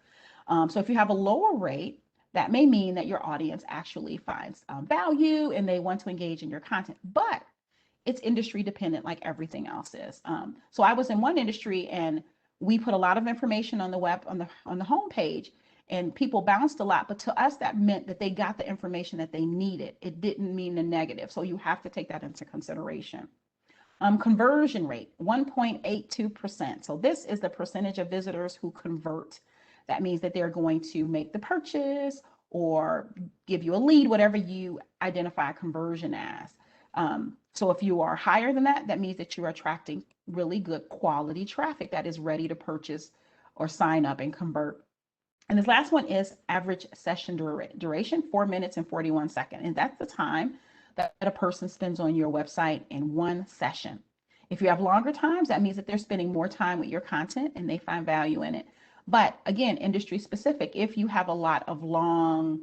So if you have a lower rate, that may mean that your audience actually finds value and they want to engage in your content, but it's industry dependent like everything else is. So I was in one industry and we put a lot of information on the web, on the home page, and people bounced a lot, but to us that meant that they got the information that they needed. It didn't mean a negative. So you have to take that into consideration. Conversion rate, 1.82%. So this is the percentage of visitors who convert. That means that they're going to make the purchase or give you a lead, whatever you identify conversion as. So if you are higher than that, that means that you're attracting really good quality traffic that is ready to purchase or sign up and convert. And this last one is average session duration, 4 minutes and 41 seconds. And that's the time that a person spends on your website in one session. If you have longer times, that means that they're spending more time with your content and they find value in it. But again, industry specific, if you have a lot of long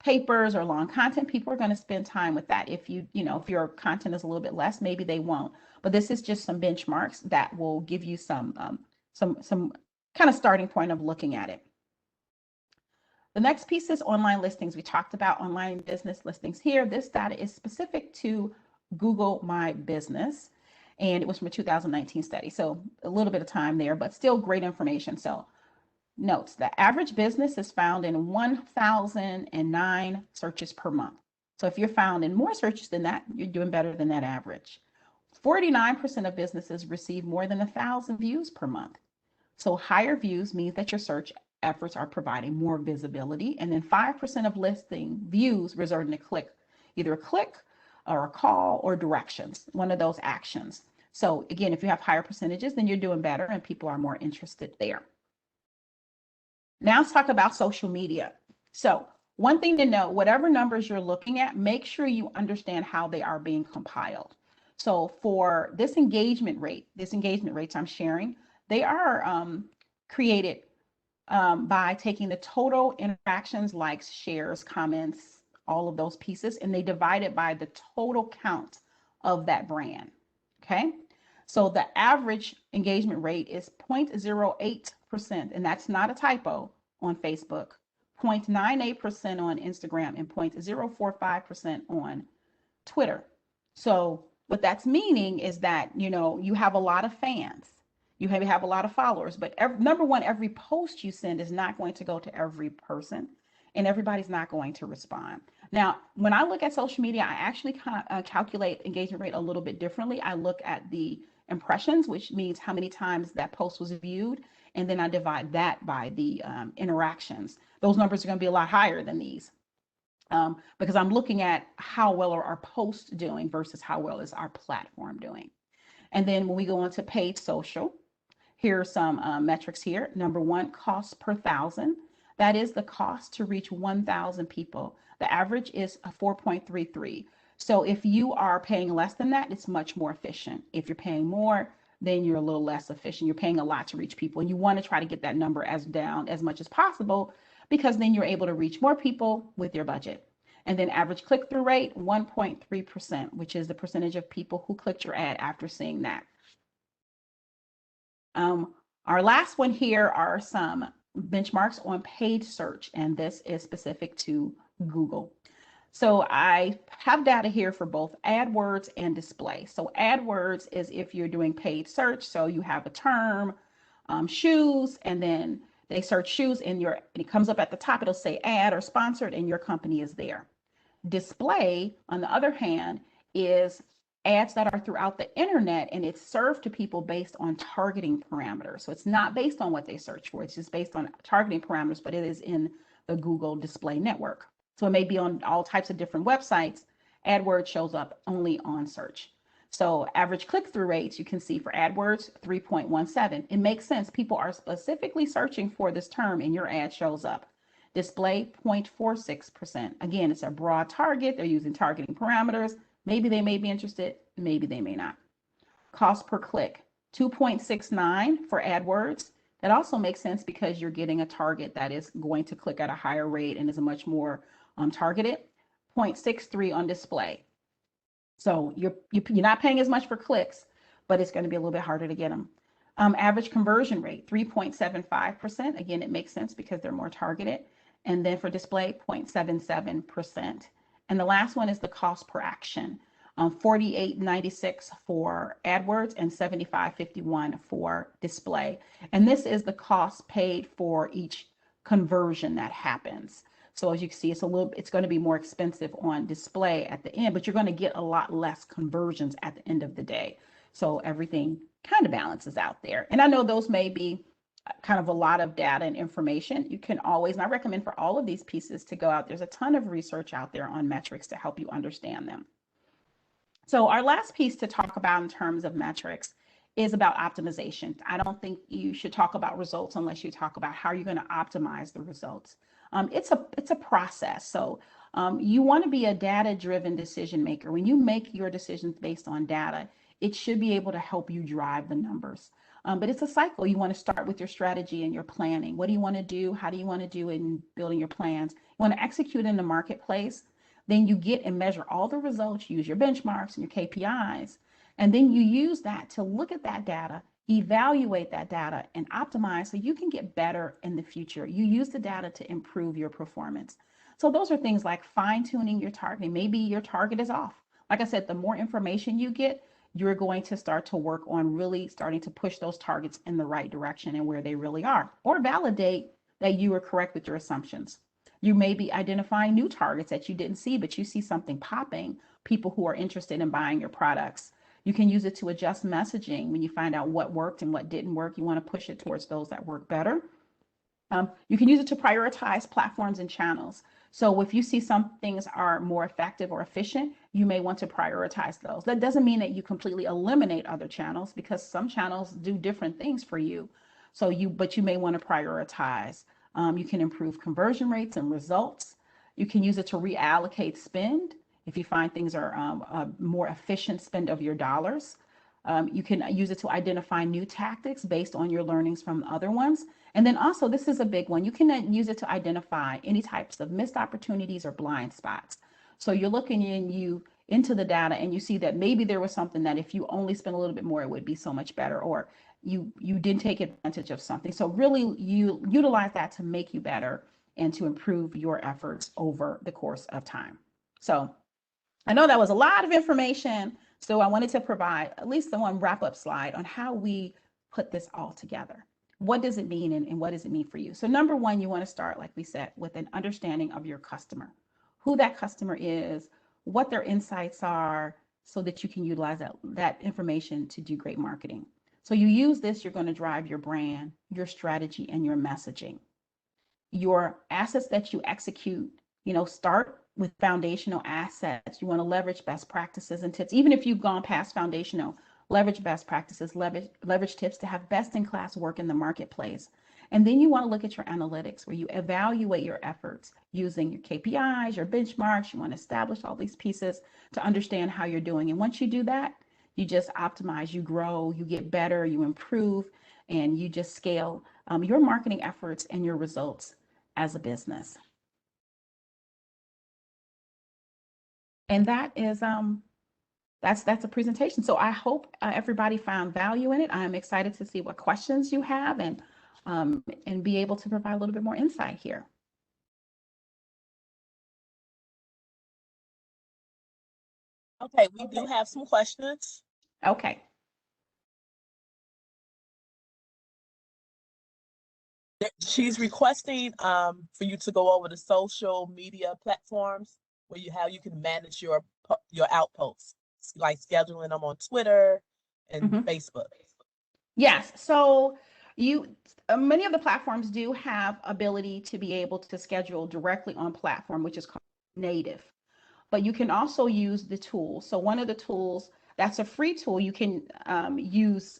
papers or long content, people are going to spend time with that. If if your content is a little bit less, maybe they won't. But this is just some benchmarks that will give you some kind of starting point of looking at it. The next piece is online listings. We talked about online business listings here. This data is specific to Google My Business, and it was from a 2019 study. So a little bit of time there, but still great information. So notes, the average business is found in 1,009 searches per month. So if you're found in more searches than that, you're doing better than that average. 49% of businesses receive more than 1,000 views per month. So higher views means that your search efforts are providing more visibility. And then 5% of listing views result in a click, either a click or a call or directions, one of those actions. So again, if you have higher percentages, then you're doing better and people are more interested there. Now let's talk about social media. So one thing to know, whatever numbers you're looking at, make sure you understand how they are being compiled. So for this engagement rates I'm sharing, they are created by taking the total interactions, likes, shares, comments, all of those pieces, and they divide it by the total count of that brand. Okay. So the average engagement rate is 0.08%, and that's not a typo on Facebook, 0.98% on Instagram, and 0.045% on Twitter. So what that's meaning is that, you have a lot of fans. You have a lot of followers, but number one, every post you send is not going to go to every person, and everybody's not going to respond. Now, when I look at social media, I actually kind of calculate engagement rate a little bit differently. I look at the impressions, which means how many times that post was viewed, and then I divide that by the interactions. Those numbers are going to be a lot higher than these because I'm looking at how well are our posts doing versus how well is our platform doing. And then when we go into paid social, here are some metrics here. Number one, cost per thousand. That is the cost to reach 1,000 people. The average is a 4.33. So if you are paying less than that, it's much more efficient. If you're paying more, then you're a little less efficient. You're paying a lot to reach people, and you want to try to get that number as down as much as possible, because then you're able to reach more people with your budget. And then average click-through rate, 1.3%, which is the percentage of people who clicked your ad after seeing that. Our last one here are some benchmarks on paid search, and this is specific to Google. So I have data here for both AdWords and display. So AdWords is if you're doing paid search. So you have a term, shoes, and then they search shoes, and it comes up at the top. It'll say ad or sponsored, and your company is there. Display, on the other hand, is ads that are throughout the internet, and it's served to people based on targeting parameters. So it's not based on what they search for. It's just based on targeting parameters, but it is in the Google display network. So it may be on all types of different websites. AdWords shows up only on search. So average click-through rates, you can see for AdWords, 3.17. It makes sense. People are specifically searching for this term, and your ad shows up. Display, 0.46%. Again, it's a broad target. They're using targeting parameters. Maybe they may be interested, maybe they may not. Cost per click, 2.69 for AdWords. That also makes sense because you're getting a target that is going to click at a higher rate and is much more targeted. 0.63 on display. So you're not paying as much for clicks, but it's going to be a little bit harder to get them. Average conversion rate, 3.75%. Again, it makes sense because they're more targeted. And then for display, 0.77%. And the last one is the cost per action, $48.96 for AdWords and $75.51 for display. And this is the cost paid for each conversion that happens. So as you can see, it's going to be more expensive on display at the end, but you're going to get a lot less conversions at the end of the day. So everything kind of balances out there. And I know those may be kind of a lot of data and information. You can always, and I recommend for all of these pieces to go out. There's a ton of research out there on metrics to help you understand them. So our last piece to talk about in terms of metrics is about optimization. I don't think you should talk about results unless you talk about how you're going to optimize the results. It's a process. So you want to be a data-driven decision maker. When you make your decisions based on data, it should be able to help you drive the numbers. But it's a cycle. You want to start with your strategy and your planning. What do you want to do? How do you want to do it in building your plans? You want to execute in the marketplace. Then you get and measure all the results, use your benchmarks and your KPIs, and then you use that to look at that data, evaluate that data, and optimize so you can get better in the future. You use the data to improve your performance. So those are things like fine-tuning your targeting. Maybe your target is off. Like I said, the more information you get, you're going to start to work on really starting to push those targets in the right direction and where they really are, or validate that you are correct with your assumptions. You may be identifying new targets that you didn't see, but you see something popping, people who are interested in buying your products. You can use it to adjust messaging when you find out what worked and what didn't work. You want to push it towards those that work better. You can use it to prioritize platforms and channels. So if you see some things are more effective or efficient, you may want to prioritize those. That doesn't mean that you completely eliminate other channels, because some channels do different things for you. But you may want to prioritize. You can improve conversion rates and results. You can use it to reallocate spend if you find things are a more efficient spend of your dollars. You can use it to identify new tactics based on your learnings from other ones. And then also, this is a big one, you can use it to identify any types of missed opportunities or blind spots. So you're looking into the data and you see that maybe there was something that if you only spent a little bit more, it would be so much better, or you didn't take advantage of something. So really you utilize that to make you better and to improve your efforts over the course of time. So I know that was a lot of information. So I wanted to provide at least the one wrap-up slide on how we put this all together. What does it mean, and what does it mean for you? So number one, you want to start, like we said, with an understanding of your customer, who that customer is, what their insights are, so that you can utilize that information to do great marketing. So you use this, you're going to drive your brand, your strategy, and your messaging. Your assets that you execute, start with foundational assets. You want to leverage best practices and tips. Even if you've gone past foundational, leverage best practices, leverage tips to have best in class work in the marketplace. And then you want to look at your analytics, where you evaluate your efforts using your KPIs, your benchmarks. You want to establish all these pieces to understand how you're doing. And once you do that, you just optimize, you grow, you get better, you improve, and you just scale your marketing efforts and your results as a business. And that is that's a presentation. So I hope everybody found value in it. I'm excited to see what questions you have and be able to provide a little bit more insight here. Okay, we do have some questions. Okay. She's requesting for you to go over the social media platforms where you can manage your outposts, like scheduling them on Twitter and Facebook. Yes. So many of the platforms do have ability to be able to schedule directly on platform, which is called native. But you can also use the tool. So one of the tools that's a free tool you can use.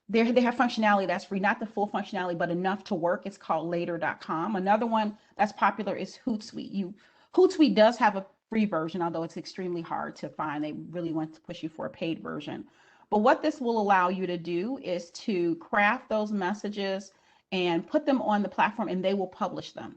They have functionality that's free, not the full functionality, but enough to work. It's called later.com. Another one that's popular is Hootsuite. Hootsuite does have a free version, although it's extremely hard to find. They really want to push you for a paid version. But what this will allow you to do is to craft those messages and put them on the platform, and they will publish them.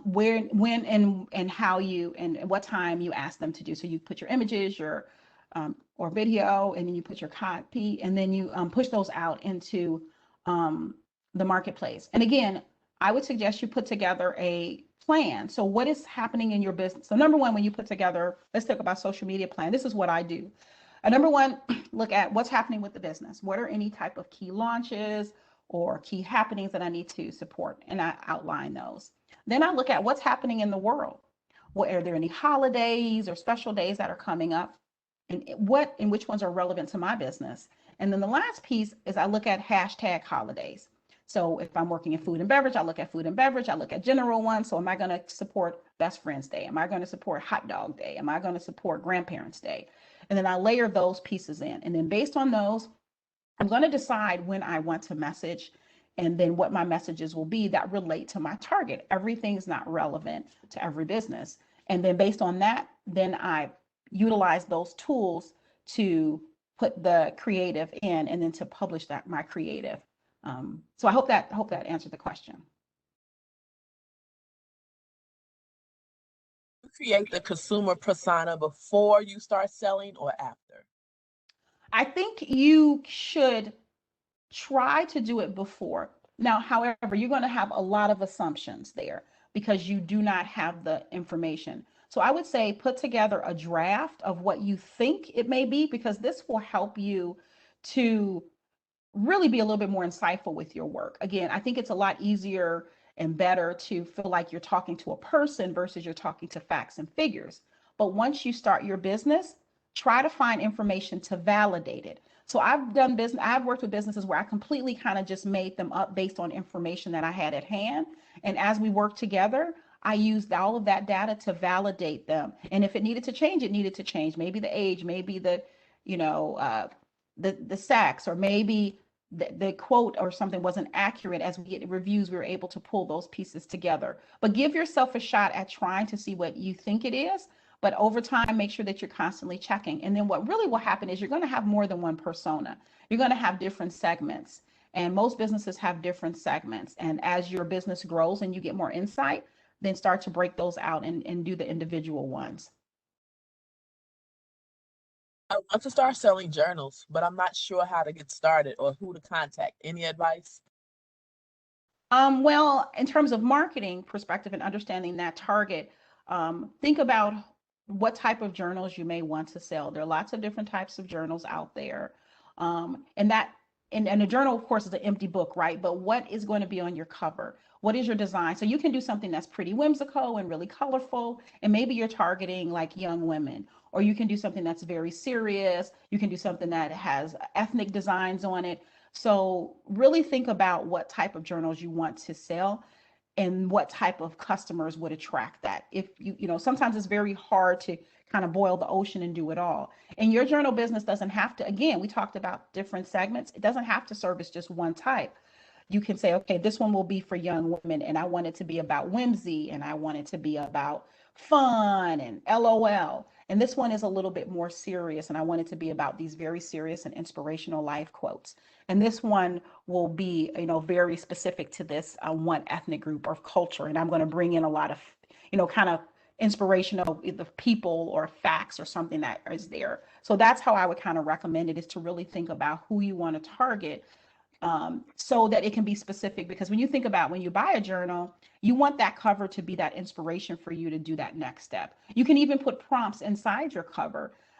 Where, when, and how you, and what time you ask them to do. So you put your images, or video, and then you put your copy, and then you push those out into the marketplace. And again, I would suggest you put together a plan. So what is happening in your business? So number one, when you put together, let's talk about social media plan. This is what I do. Number one, look at what's happening with the business. What are any type of key launches or key happenings that I need to support? And I outline those. Then I look at what's happening in the world. Well, are there any holidays or special days that are coming up? and which ones are relevant to my business. And then the last piece is I look at hashtag holidays. So if I'm working in food and beverage, I look at food and beverage. I look at general ones. So am I going to support Best Friends Day? Am I going to support Hot Dog Day? Am I going to support Grandparents Day? And then I layer those pieces in. And then based on those, I'm going to decide when I want to message and then what my messages will be that relate to my target. Everything's not relevant to every business. And then based on that, then I utilize those tools to put the creative in and then to publish that my creative. So I hope that answered the question. You create the consumer persona before you start selling or after? I think you should try to do it before. Now, however, you're going to have a lot of assumptions there because you do not have the information. So I would say put together a draft of what you think it may be, because this will help you to really be a little bit more insightful with your work. Again, I think it's a lot easier and better to feel like you're talking to a person versus you're talking to facts and figures. But once you start your business, try to find information to validate it. So I've worked with businesses where I completely kind of just made them up based on information that I had at hand. And as we worked together, I used all of that data to validate them. And if it needed to change, it needed to change. Maybe the age, maybe you know, uh, the sex, or maybe the quote or something wasn't accurate. As we get reviews, we were able to pull those pieces together. But give yourself a shot at trying to see what you think it is. But over time, make sure that you're constantly checking. And then what really will happen is you're going to have more than one persona. You're going to have different segments. And most businesses have different segments. And as your business grows and you get more insight, then start to break those out and do the individual ones. I want to start selling journals, but I'm not sure how to get started or who to contact. Any advice? Well, in terms of marketing perspective and understanding that target, think about what type of journals you may want to sell. There are lots of different types of journals out there. And that and a journal, of course, is an empty book, right? But what is going to be on your cover? What is your design? So you can do something that's pretty whimsical and really colorful, and maybe you're targeting like young women, or you can do something that's very serious. You can do something that has ethnic designs on it. So really think about what type of journals you want to sell and what type of customers would attract that. If sometimes it's very hard to kind of boil the ocean and do it all. And your journal business doesn't have to, again, we talked about different segments. It doesn't have to service just one type. You can say, okay, this one will be for young women, and I want it to be about whimsy, and I want it to be about fun and LOL. And this one is a little bit more serious, and I want it to be about these very serious and inspirational life quotes. And this one will be, very specific to this one ethnic group or culture. And I'm going to bring in a lot of, kind of inspirational either people or facts or something that is there. So that's how I would kind of recommend it, is to really think about who you want to target, so that it can be specific. Because when you think about when you buy a journal, you want that cover to be that inspiration for you to do that next step. You can even put prompts inside your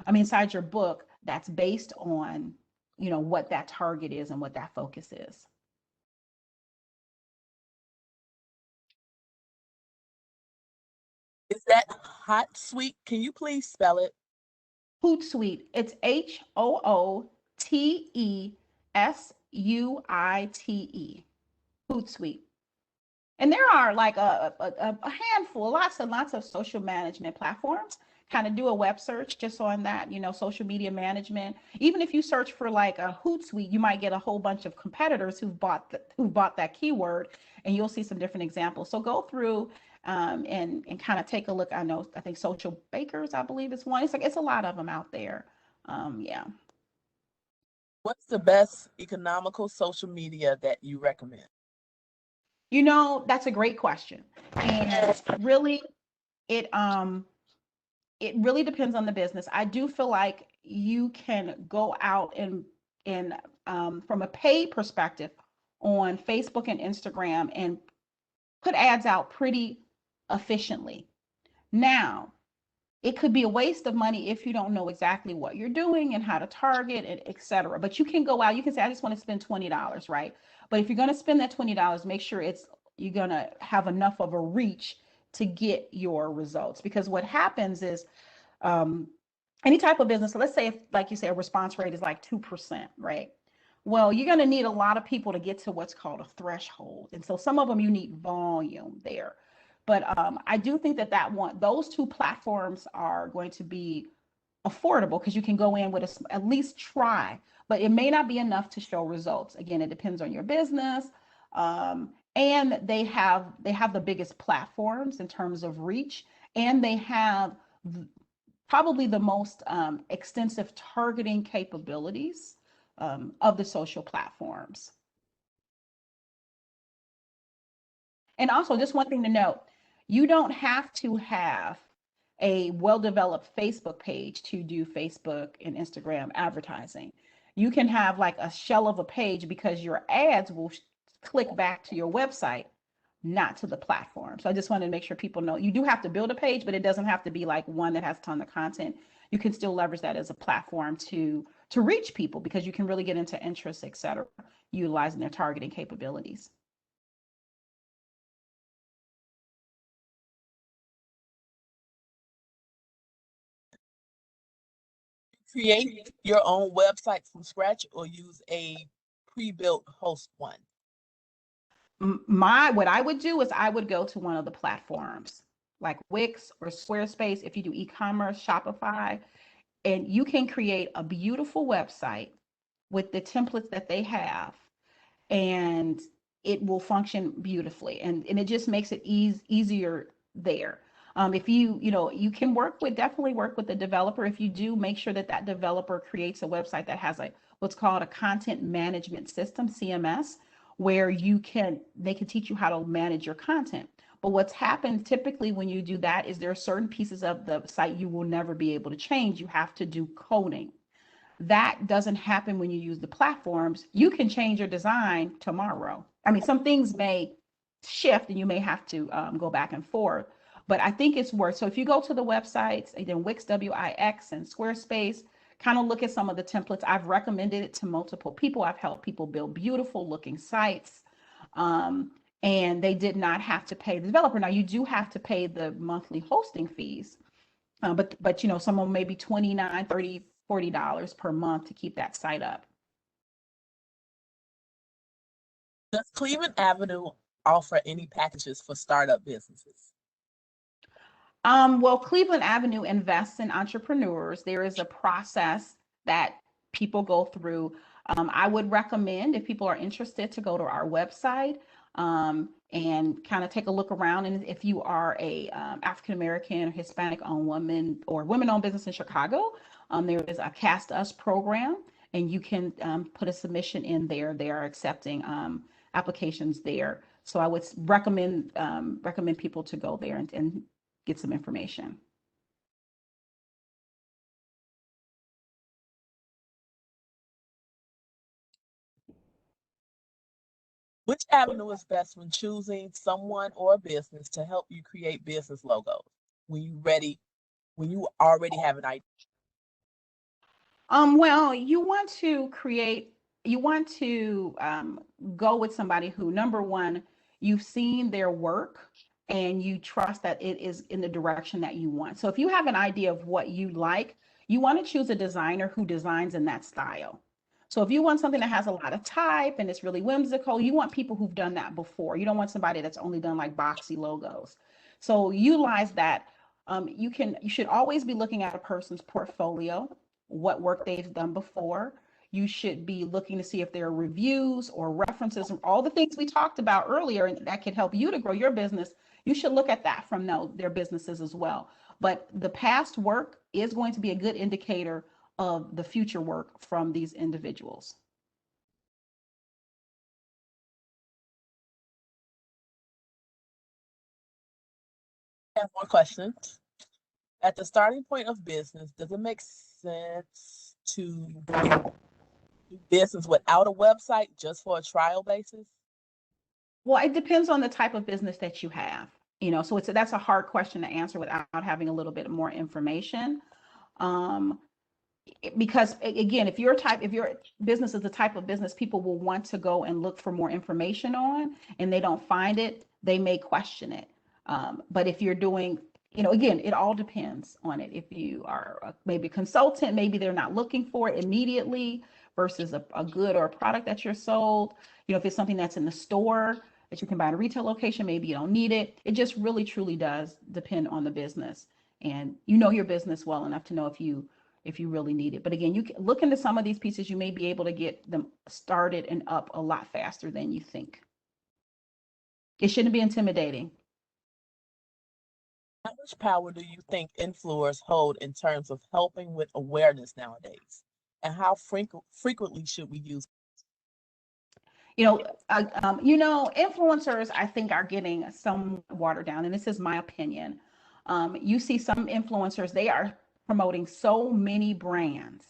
inside your book, that's based on, what that target is and what that focus is. Is that hot sweet? Can you please spell it? Hootsuite. It's HOOTESUITE. Hootsuite. And there are like a handful, lots and lots of social management platforms. Kind of do a web search just on that, social media management. Even if you search for like a Hootsuite, you might get a whole bunch of competitors who bought that keyword, and you'll see some different examples. So go through and kind of take a look. I think Social Bakers, I believe, is one. It's a lot of them out there. Yeah. What's the best economical social media that you recommend? That's a great question. And really, it it really depends on the business. I do feel like you can go out and from a paid perspective on Facebook and Instagram and put ads out pretty efficiently. Now, it could be a waste of money if you don't know exactly what you're doing and how to target and et cetera. But you can go out, you can say, I just want to spend $20, right? But if you're going to spend that $20, make sure you're going to have enough of a reach to get your results. Because what happens is, um, any type of business, so let's say if, like you say, a response rate is like 2%, right? Well, you're going to need a lot of people to get to what's called a threshold. And so some of them you need volume there. But I do think those two platforms are going to be affordable because you can go in with at least try, but it may not be enough to show results. Again, it depends on your business. And they have the biggest platforms in terms of reach, and they have probably the most extensive targeting capabilities of the social platforms. And also, just one thing to note, you don't have to have a well-developed Facebook page to do Facebook and Instagram advertising. You can have like a shell of a page because your ads will click back to your website, not to the platform. So I just wanted to make sure people know you do have to build a page, but it doesn't have to be like one that has a ton of content. You can still leverage that as a platform to reach people because you can really get into interests, et cetera, utilizing their targeting capabilities. Create your own website from scratch or use a pre-built host one? What I would do is I would go to one of the platforms like Wix or Squarespace if you do e-commerce, Shopify, and you can create a beautiful website with the templates that they have, and it will function beautifully, and it just makes it easier there. If you can definitely work with the developer. If you do, make sure that developer creates a website that has what's called a content management system, CMS, where they can teach you how to manage your content. But what's happened typically when you do that is there are certain pieces of the site you will never be able to change. You have to do coding. That doesn't happen when you use the platforms. You can change your design tomorrow. I mean, some things may shift and you may have to go back and forth, but I think it's worth. So if you go to the websites, again, Wix, Wix, and Squarespace, kind of look at some of the templates. I've recommended it to multiple people. I've helped people build beautiful looking sites. And they did not have to pay the developer. Now you do have to pay the monthly hosting fees, but some of them may be $29, $30, $40 per month to keep that site up. Does Cleveland Avenue offer any packages for startup businesses? Well, Cleveland Avenue invests in entrepreneurs. There is a process that people go through. I would recommend, if people are interested, to go to our website and kind of take a look around. And if you are a African American or Hispanic owned woman or women owned business in Chicago, there is a Cast Us program, and you can put a submission in there. They are accepting applications there. So I would recommend people to go there and get some information. Which avenue is best when choosing someone or a business to help you create business logos when you already have an idea? Well, you want to go with somebody who, number one, you've seen their work and you trust that it is in the direction that you want. So if you have an idea of what you like, you want to choose a designer who designs in that style. So if you want something that has a lot of type and it's really whimsical, you want people who've done that before. You don't want somebody that's only done like boxy logos. So utilize that. You should always be looking at a person's portfolio, what work they've done before. You should be looking to see if there are reviews or references and all the things we talked about earlier, and that can help you to grow your business. You should look at that from their businesses as well. But the past work is going to be a good indicator of the future work from these individuals. I have more questions. At the starting point of business, does it make sense to do business without a website just for a trial basis? Well, it depends on the type of business that you have. So that's a hard question to answer without having a little bit more information. Because again, if your business is the type of business people will want to go and look for more information on, and they don't find it, they may question it. But if you're doing again, it all depends on it. If you are maybe a consultant, maybe they're not looking for it immediately versus a good or a product that you're sold. If it's something that's in the store that you can buy at a retail location, maybe you don't need it. It just really truly does depend on the business, and your business well enough to know if you really need it. But again, you can look into some of these pieces. You may be able to get them started and up a lot faster than you think. It shouldn't be intimidating. How much power do you think influencers hold in terms of helping with awareness nowadays? And how frequently should we use? Influencers, I think, are getting some watered down, and this is my opinion. You see some influencers, they are promoting so many brands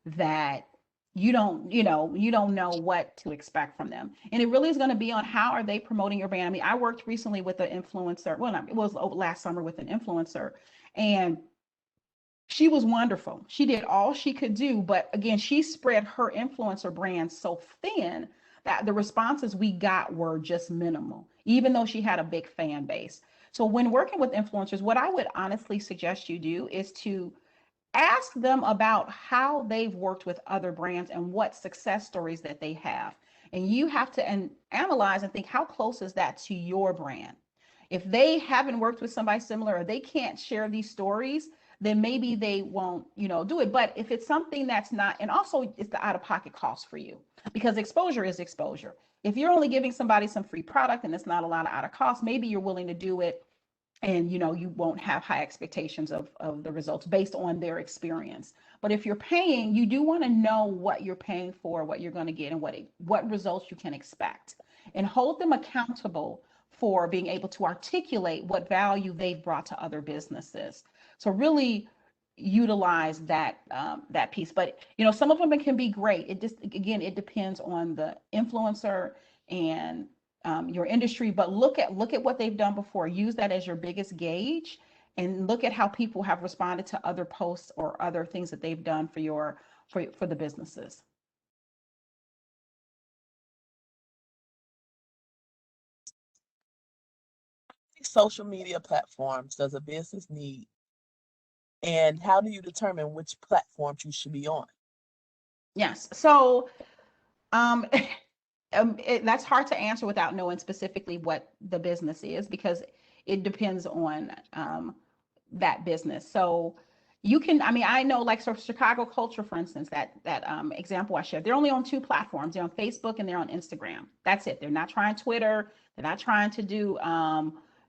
that you don't know what to expect from them. And it really is going to be on how are they promoting your brand. I mean, I worked recently with an influencer. Well, it was last summer with an influencer, and she was wonderful. She did all she could do, but again, she spread her influencer brand so thin that the responses we got were just minimal, even though she had a big fan base. So when working with influencers, what I would honestly suggest you do is to ask them about how they've worked with other brands and what success stories that they have. And you have to analyze and think, how close is that to your brand? If they haven't worked with somebody similar or they can't share these stories, then maybe they won't, do it. But if it's something that's not, and also it's the out-of-pocket cost for you, because exposure is exposure. If you're only giving somebody some free product and it's not a lot of out of cost, maybe you're willing to do it, and you won't have high expectations of the results based on their experience. But if you're paying, you do want to know what you're paying for, what you're going to get, and what results you can expect, and hold them accountable for being able to articulate what value they've brought to other businesses. So really utilize that piece. But some of them, it can be great. It just, again, it depends on the influencer and your industry. But look at what they've done before. Use that as your biggest gauge, and look at how people have responded to other posts or other things that they've done for the businesses. Social media platforms does a business need, and how do you determine which platforms you should be on? Yes. So um, that's hard to answer without knowing specifically what the business is, because it depends on that business. So I know, like, so Chicago Culture, for instance, that example I shared, they're only on two platforms. They're on Facebook and they're on Instagram. That's it. They're not trying Twitter. They're not trying to do,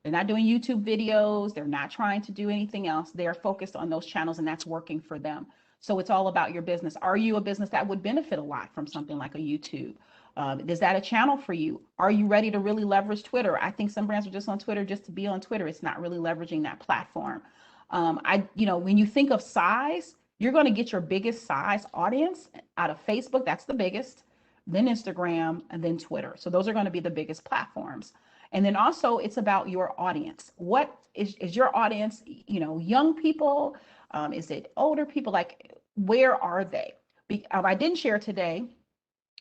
they're not doing YouTube videos. They're not trying to do anything else. They're focused on those channels, and that's working for them. So it's all about your business. Are you a business that would benefit a lot from something like a YouTube? Is that a channel for you? Are you ready to really leverage Twitter? I think some brands are just on Twitter just to be on Twitter. It's not really leveraging that platform. When you think of size, you're going to get your biggest size audience out of Facebook. That's the biggest, then Instagram, and then Twitter. So those are going to be the biggest platforms. And then also it's about your audience. What is your audience? Young people? Is it older people? Like, where are they? I didn't share today,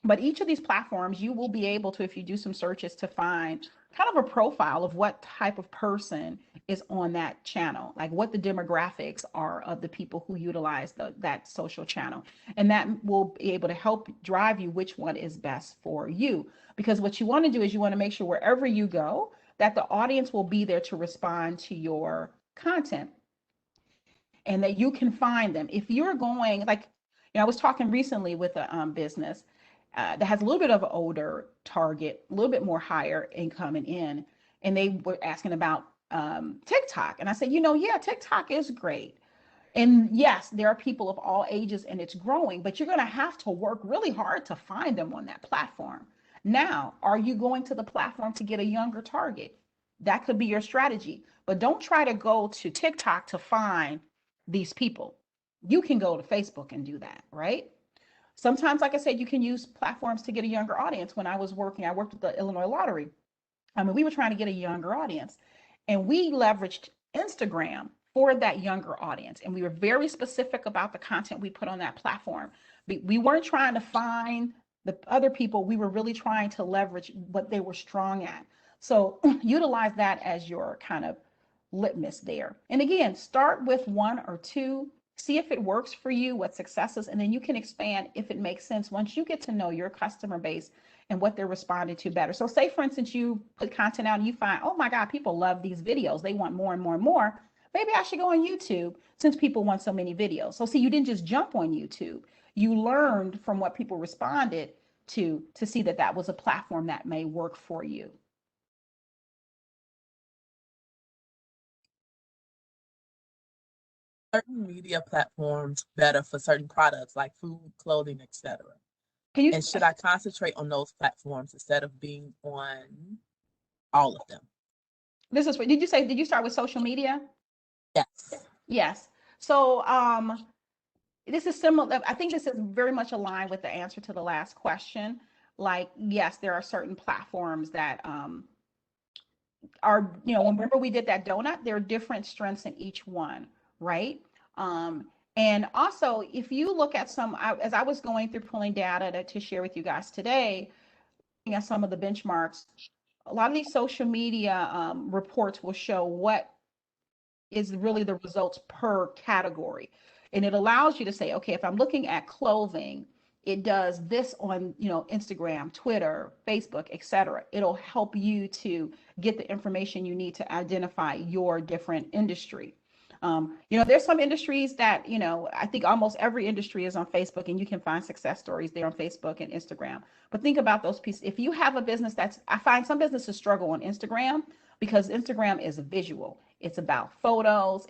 but each of these platforms, you will be able to, if you do some searches, to find kind of a profile of what type of person is on that channel, like what the demographics are of the people who utilize that social channel. And that will be able to help drive you which one is best for you. Because what you want to do is you want to make sure wherever you go, that the audience will be there to respond to your content, and that you can find them. If you're going, like, I was talking recently with a business that has a little bit of an older target, a little bit more higher income and in, and they were asking about TikTok. And I said, yeah, TikTok is great. And yes, there are people of all ages and it's growing, but you're going to have to work really hard to find them on that platform. Now, are you going to the platform to get a younger target? That could be your strategy, but don't try to go to TikTok to find these people. You can go to Facebook and do that, right? Sometimes, like I said, you can use platforms to get a younger audience. When I worked with the Illinois Lottery. We were trying to get a younger audience, and we leveraged Instagram for that younger audience. And we were very specific about the content we put on that platform. We weren't trying to find the other people. We were really trying to leverage what they were strong at. So utilize that as your kind of litmus there. And again, start with one or two, see if it works for you, what successes, and then you can expand if it makes sense once you get to know your customer base and what they're responding to better. So say, for instance, you put content out and you find, oh my God, people love these videos. They want more and more and more. Maybe I should go on YouTube since people want so many videos. So see, you didn't just jump on YouTube. You learned from what people responded to see that that was a platform that may work for you. Certain media platforms better for certain products like food, clothing, etc. Can you, And should I concentrate on those platforms instead of being on all of them? this is what, did you say, did you start with social media? Yes. Yes. So this is similar. I think this is very much aligned with the answer to the last question. Like, yes, there are certain platforms that are, you know, remember we did that donut, there are different strengths in each one, right? Um, and also, if you look at some, as I was going through pulling data to share with you guys today, looking at some of the benchmarks, a lot of these social media reports will show what is really the results per category. And it allows you to say, okay, if I'm looking at clothing, it does this on, you know, Instagram, Twitter, Facebook, etc. It'll help you to get the information you need to identify your different industry. You know, there's some industries that, you know, I think almost every industry is on Facebook and you can find success stories there on Facebook and Instagram. But think about those pieces. If you have a business that's, I find some businesses struggle on Instagram because Instagram is visual. It's about photos,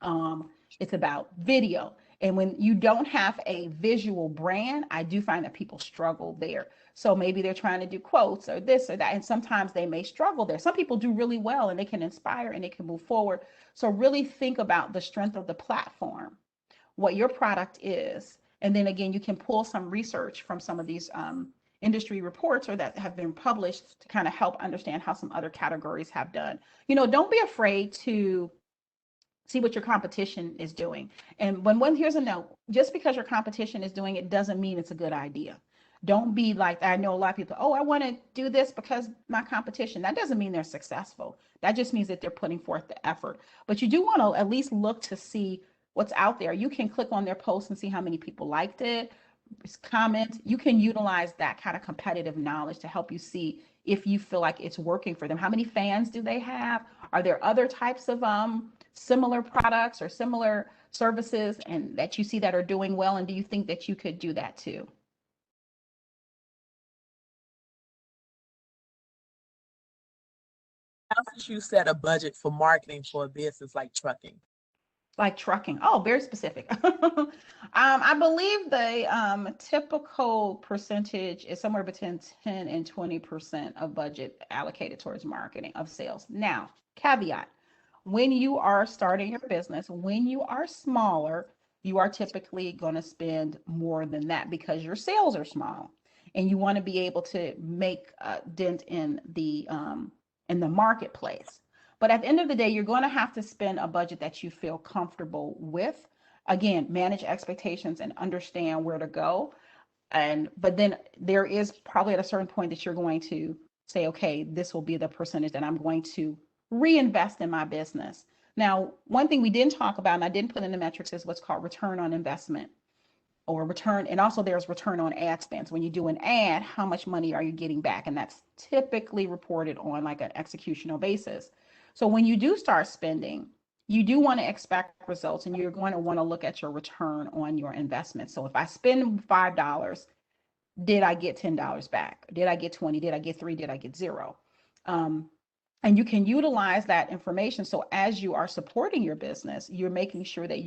um, it's about video. And when you don't have a visual brand, I do find that people struggle there. So maybe they're trying to do quotes or this or that. And sometimes they may struggle there. Some people do really well and they can inspire and they can move forward. So really think about the strength of the platform, what your product is. And then again, you can pull some research from some of these industry reports or that have been published to kind of help understand how some other categories have done. You know, don't be afraid to see what your competition is doing. And here's a note, just because your competition is doing it doesn't mean it's a good idea. Don't be like, I know a lot of people, oh, I want to do this because my competition. That doesn't mean they're successful. That just means that they're putting forth the effort. But you do want to at least look to see what's out there. You can click on their post and see how many people liked it, comment. You can utilize that kind of competitive knowledge to help you see if you feel like it's working for them. How many fans do they have? Are there other types of similar products or similar services and that you see that are doing well? And do you think that you could do that too? How should you set a budget for marketing for a business like trucking? Like trucking. Oh, very specific. I believe the typical percentage is somewhere between 10 and 20% of budget allocated towards marketing of sales. Now, caveat, when you are starting your business, when you are smaller, you are typically going to spend more than that because your sales are small and you want to be able to make a dent in the marketplace. But at the end of the day, you're going to have to spend a budget that you feel comfortable with. Again, manage expectations and understand where to go. But then there is probably at a certain point that you're going to say, okay, this will be the percentage that I'm going to reinvest in my business. Now, one thing we didn't talk about and I didn't put in the metrics is what's called return on investment or return. And also there's return on ad spends. When you do an ad, how much money are you getting back? And that's typically reported on like an executional basis. So when you do start spending, you do want to expect results and you're going to want to look at your return on your investment. So if I spend $5, did I get $10 back? Did I get 20? Did I get 3? Did I get 0? Um, and you can utilize that information. So as you are supporting your business, you're making sure that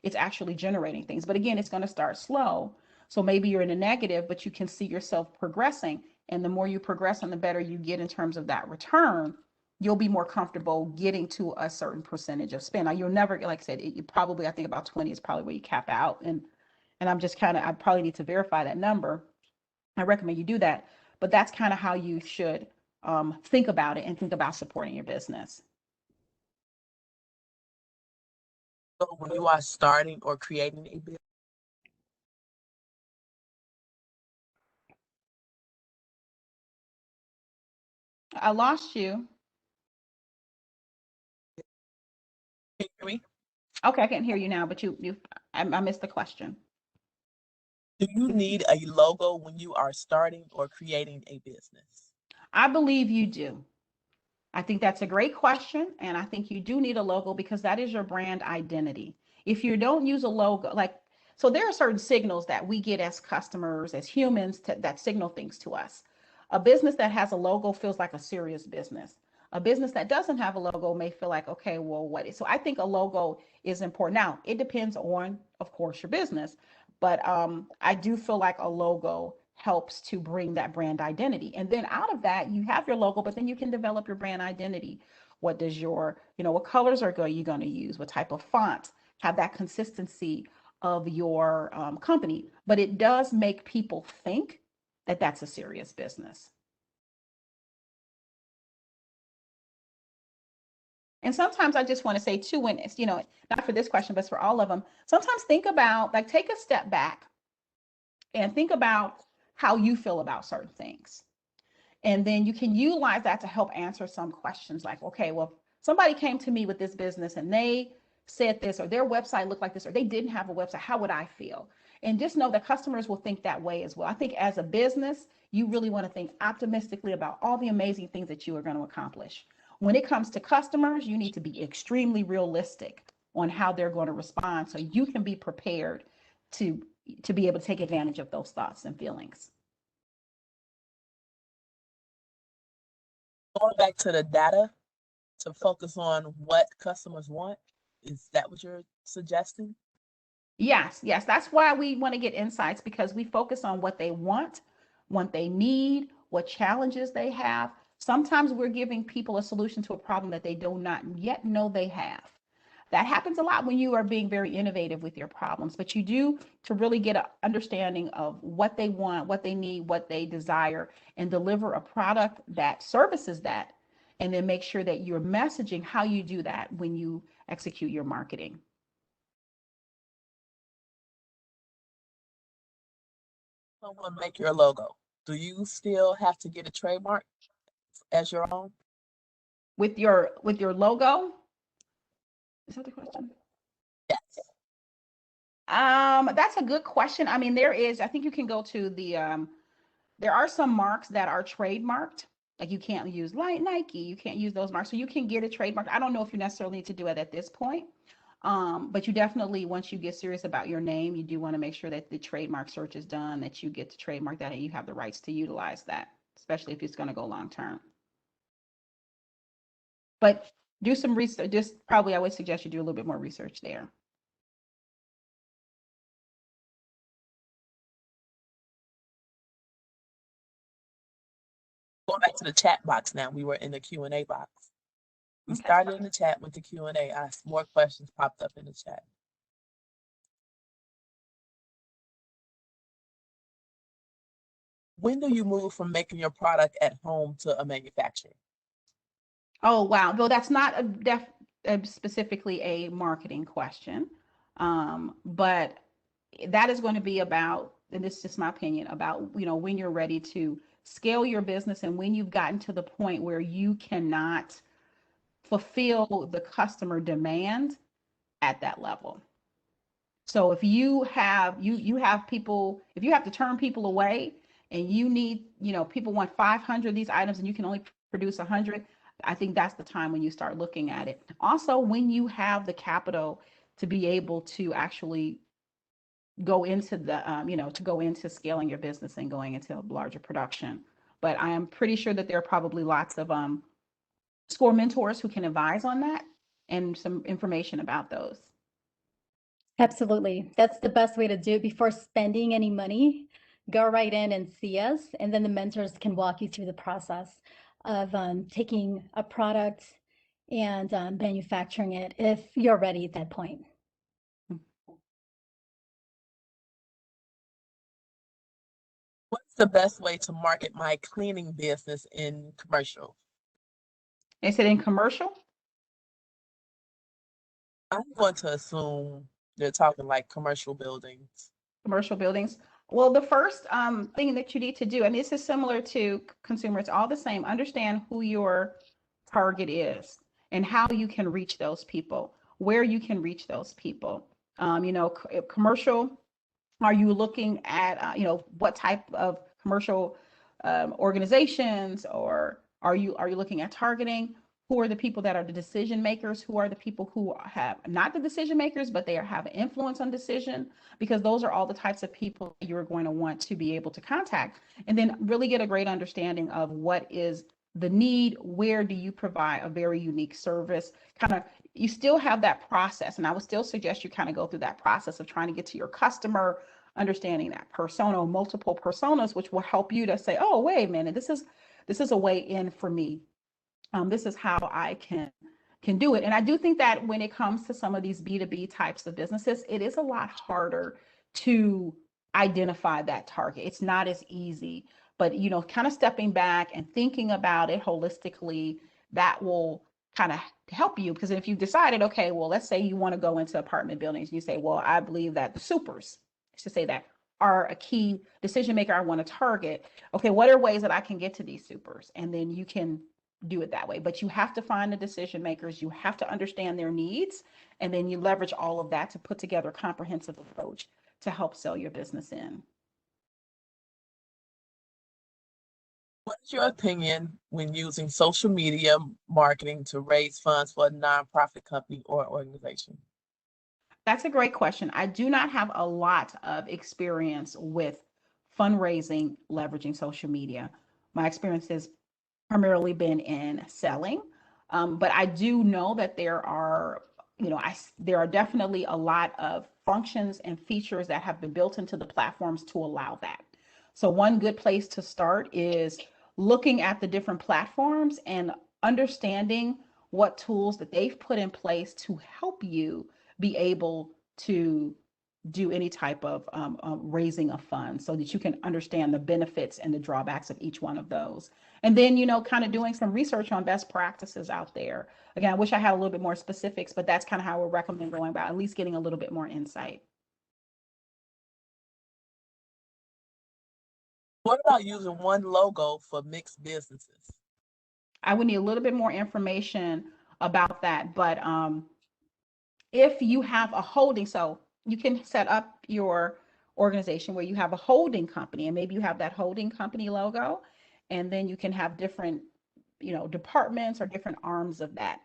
it's actually generating things. But again, it's going to start slow. So maybe you're in a negative, but you can see yourself progressing. And the more you progress and the better you get in terms of that return, you'll be more comfortable getting to a certain percentage of spend. Now you'll never, like I said, you probably, I think about 20 is probably where you cap out. And I probably need to verify that number. I recommend you do that, but that's kind of how you should think about it and think about supporting your business. So when you are starting or creating a business, I lost you. me? Okay, I can't hear you now, but I missed the question. Do you need a logo when you are starting or creating a business? I believe you do. I think that's a great question. And I think you do need a logo because that is your brand identity. If you don't use a logo, so there are certain signals that we get as customers, as humans, that signal things to us. A business that has a logo feels like a serious business. A business that doesn't have a logo may feel like, okay, well, what is? So I think a logo is important. Now, it depends on, of course, your business, but I do feel like a logo helps to bring that brand identity. And then out of that, you have your logo, but then you can develop your brand identity. What does what colors are you going to use? What type of font? Have that consistency of your company. But it does make people think that that's a serious business. And sometimes I just want to say too, when it's, not for this question, but for all of them, sometimes think about, take a step back and think about how you feel about certain things. And then you can utilize that to help answer some questions like, okay, well, somebody came to me with this business and they said this, or their website looked like this, or they didn't have a website. How would I feel? And just know that customers will think that way as well. I think as a business, you really want to think optimistically about all the amazing things that you are going to accomplish. When it comes to customers, you need to be extremely realistic on how they're going to respond so you can be prepared to be able to take advantage of those thoughts and feelings. Going back to the data to focus on what customers want, is that what you're suggesting? Yes, that's why we want to get insights, because we focus on what they want, what they need, what challenges they have. Sometimes we're giving people a solution to a problem that they do not yet know they have. That happens a lot when you are being very innovative with your problems, but you do, to really get an understanding of what they want, what they need, what they desire, and deliver a product that services that, and then make sure that you're messaging how you do that when you execute your marketing. Someone make your logo. Do you still have to get a trademark as your own? With your logo? Is that the question? Yes. That's a good question. I mean, I think you can go to there are some marks that are trademarked. Like you can't use Nike, you can't use those marks. So you can get a trademark. I don't know if you necessarily need to do it at this point. But you definitely, once you get serious about your name, you do want to make sure that the trademark search is done, that you get to trademark that and you have the rights to utilize that, especially if it's going to go long term. But do some research. Just probably, I would suggest you do a little bit more research there. Going back to the chat box now. We were in the Q&A box. We started in the chat with the Q&A. More questions popped up in the chat. When do you move from making your product at home to a manufacturer? Oh, wow. Though that's not specifically a marketing question, but that is going to be about, and this is just my opinion, about, when you're ready to scale your business and when you've gotten to the point where you cannot fulfill the customer demand at that level. So if you have people, if you have to turn people away and you need, people want 500 of these items and you can only produce 100, I think that's the time when you start looking at it. Also, when you have the capital to be able to actually go into to go into scaling your business and going into larger production. But I am pretty sure that there are probably lots of SCORE mentors who can advise on that and some information about those. Absolutely. That's the best way to do it before spending any money. Go right in and see us, and then the mentors can walk you through the process of taking a product and manufacturing it if you're ready at that point. What's the best way to market my cleaning business in commercial? Is it in commercial? I'm going to assume they're talking like commercial buildings. Commercial buildings. Well, the first thing that you need to do, and this is similar to consumer, it's all the same. Understand who your target is and how you can reach those people. where you can reach those people. Commercial, are you looking at, what type of commercial organizations, or are you looking at targeting? Who are the people that are the decision makers? Who are the people who have not the decision makers, but they have influence on decision? Because those are all the types of people you're going to want to be able to contact, and then really get a great understanding of what is the need, where do you provide a very unique service. Kind of, you still have that process, and I would still suggest you kind of go through that process of trying to get to your customer, understanding that persona, multiple personas, which will help you to say, oh, wait a minute, this is a way in for me. This is how I can do it. And I do think that when it comes to some of these B2B types of businesses, it is a lot harder to identify that target. It's not as easy, but kind of stepping back and thinking about it holistically, that will kind of help you. Because if you decided, okay, well, let's say you want to go into apartment buildings, and you say, well, I believe that the supers, to say that, are a key decision maker I want to target. Okay, what are ways that I can get to these supers? And then you can do it that way. But you have to find the decision makers, you have to understand their needs, and then you leverage all of that to put together a comprehensive approach to help sell your business in. What is your opinion when using social media marketing to raise funds for a nonprofit company or organization? That's a great question. I do not have a lot of experience with fundraising leveraging social media. My experience has primarily been in selling, but I do know that there are definitely a lot of functions and features that have been built into the platforms to allow that. So one good place to start is looking at the different platforms and understanding what tools that they've put in place to help you be able to do any type of raising of funds, so that you can understand the benefits and the drawbacks of each one of those. And then, kind of doing some research on best practices out there. Again, I wish I had a little bit more specifics, but that's kind of how I would recommend going about at least getting a little bit more insight. What about using one logo for mixed businesses? I would need a little bit more information about that, but if you have a holding, so you can set up your organization where you have a holding company, and maybe you have that holding company logo, and then you can have different departments or different arms of that.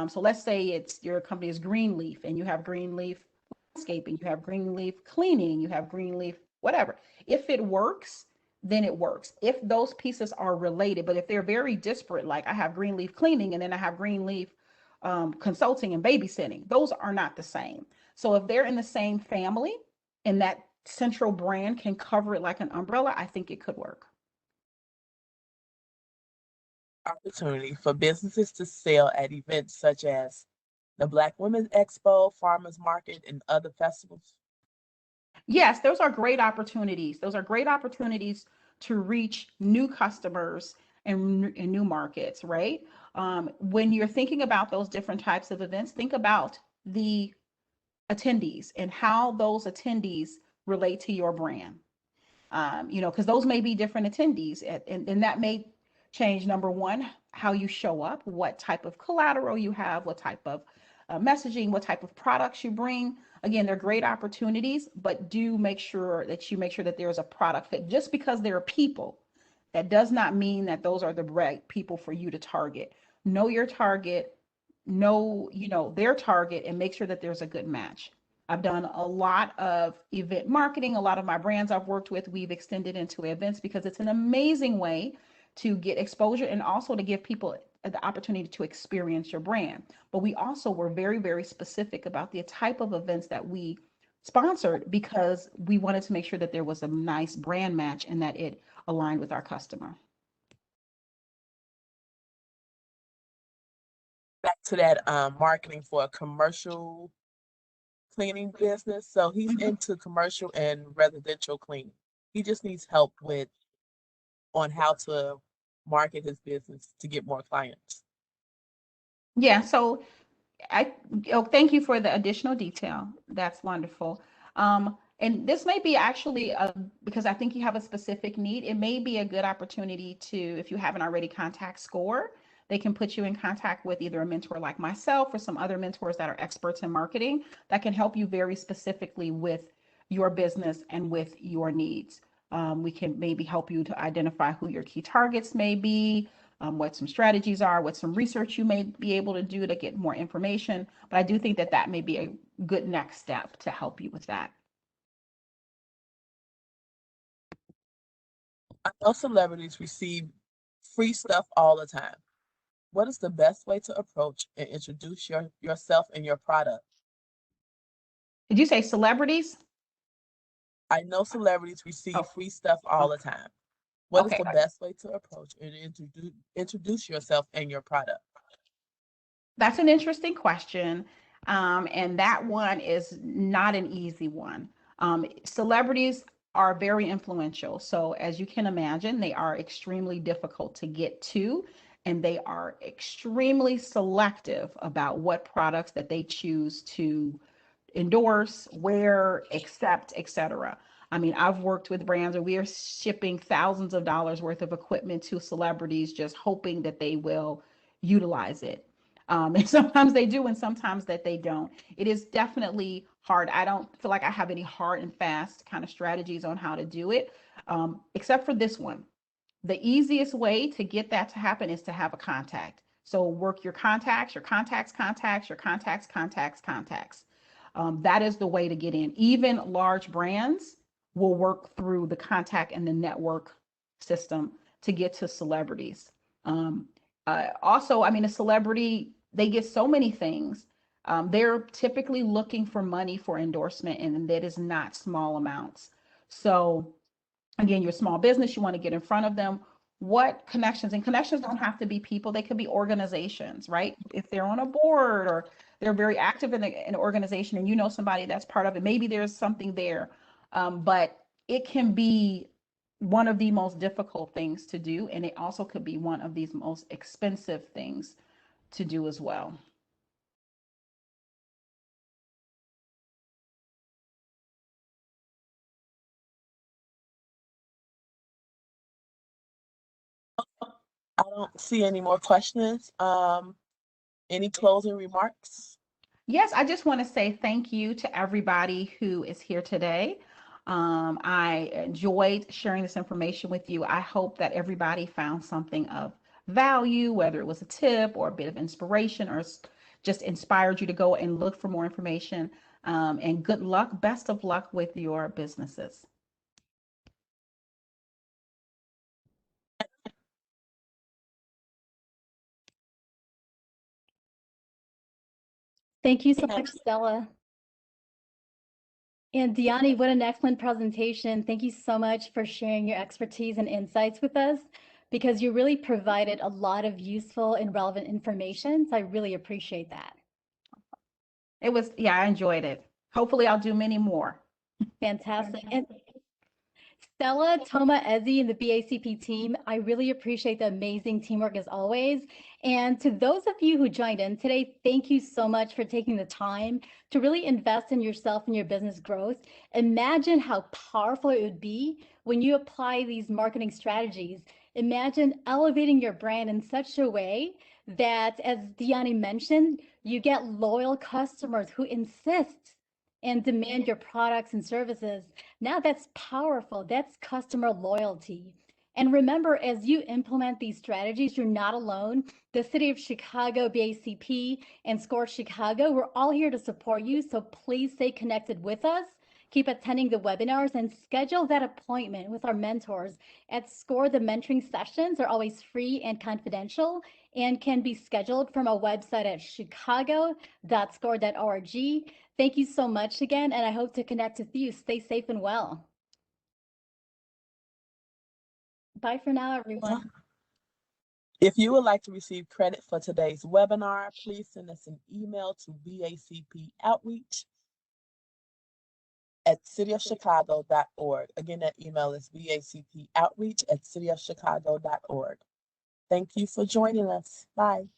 So let's say it's your company is Greenleaf, and you have Greenleaf landscaping, you have Greenleaf cleaning, you have Greenleaf whatever. If it works, then it works. If those pieces are related, but if they're very disparate, like I have Greenleaf cleaning and then I have Greenleaf consulting and babysitting, those are not the same. So if they're in the same family and that central brand can cover it like an umbrella, I think it could work. Opportunity for businesses to sell at events such as the Black Women's Expo, Farmers Market, and other festivals. Yes, those are great opportunities. Those are great opportunities to reach new customers and new markets, right? When you're thinking about those different types of events, think about the attendees and how those attendees relate to your brand. Because those may be different attendees, and that may change, number one, how you show up, what type of collateral you have, what type of messaging, what type of products you bring. Again, they're great opportunities, but do make sure that there's a product fit. Just because there are people, that does not mean that those are the right people for you to target. Know your target, know, their target, and make sure that there's a good match. I've done a lot of event marketing. A lot of my brands I've worked with, we've extended into events because it's an amazing way to get exposure and also to give people the opportunity to experience your brand. But we also were very, very specific about the type of events that we sponsored, because we wanted to make sure that there was a nice brand match and that it aligned with our customer. Back to that marketing for a commercial cleaning business. So he's Mhm. into commercial and residential cleaning. He just needs help with on how to market his business to get more clients. Yeah, so I thank you for the additional detail. That's wonderful. And this may be actually because I think you have a specific need. It may be a good opportunity to, if you haven't already, contact SCORE, they can put you in contact with either a mentor like myself or some other mentors that are experts in marketing that can help you very specifically with your business and with your needs. We can maybe help you to identify who your key targets may be, what some strategies are, what some research you may be able to do to get more information. But I do think that that may be a good next step to help you with that. I know celebrities receive free stuff all the time. What is the best way to approach and introduce yourself and your product? Did you say celebrities? I know celebrities receive Oh, free stuff all the time. What is okay. the best way to approach and introduce yourself and your product? That's an interesting question. And that one is not an easy one. Celebrities are very influential. So, as you can imagine, they are extremely difficult to get to, and they are extremely selective about what products that they choose to endorse, wear, accept, etc. I mean, I've worked with brands where we are shipping thousands of dollars worth of equipment to celebrities just hoping that they will utilize it. And sometimes they do, and sometimes that they don't. It is definitely hard. I don't feel like I have any hard and fast kind of strategies on how to do it, except for this one. The easiest way to get that to happen is to have a contact. So work your contacts, your contacts, contacts, your contacts, contacts, contacts. That is the way to get in. Even large brands will work through the contact and the network system to get to celebrities. Also, I mean, a celebrity, they get so many things. They're typically looking for money for endorsement, and that is not small amounts. So, again, your small business, you want to get in front of them. What connections, and connections don't have to be people, they could be organizations, right? If they're on a board or they're very active in an organization and you know somebody that's part of it, maybe there's something there. But it can be one of the most difficult things to do, and it also could be one of these most expensive things to do as well. I don't see any more questions. Any closing remarks? Yes, I just want to say thank you to everybody who is here today. I enjoyed sharing this information with you. I hope that everybody found something of value, whether it was a tip or a bit of inspiration or just inspired you to go and look for more information. And good luck, best of luck with your businesses. Thank you so much, Stella. And Diani, what an excellent presentation. Thank you so much for sharing your expertise and insights with us because you really provided a lot of useful and relevant information. So I really appreciate that. It was, yeah, I enjoyed it. Hopefully, I'll do many more. Fantastic. And Stella, Toma, Ezzy, and the BACP team, I really appreciate the amazing teamwork as always. And to those of you who joined in today, thank you so much for taking the time to really invest in yourself and your business growth. Imagine how powerful it would be when you apply these marketing strategies. Imagine elevating your brand in such a way that, as Diani mentioned, you get loyal customers who insist and demand your products and services. Now that's powerful. That's customer loyalty. And remember, as you implement these strategies, you're not alone. The City of Chicago, BACP, and SCORE Chicago, we're all here to support you. So please stay connected with us. Keep attending the webinars and schedule that appointment with our mentors. At SCORE, the mentoring sessions are always free and confidential and can be scheduled from our website at chicago.score.org. Thank you so much again, and I hope to connect with you. Stay safe and well. Bye for now, everyone. If you would like to receive credit for today's webinar, please send us an email to bacpoutreach@cityofchicago.org. Again, that email is bacpoutreach@cityofchicago.org. Thank you for joining us. Bye.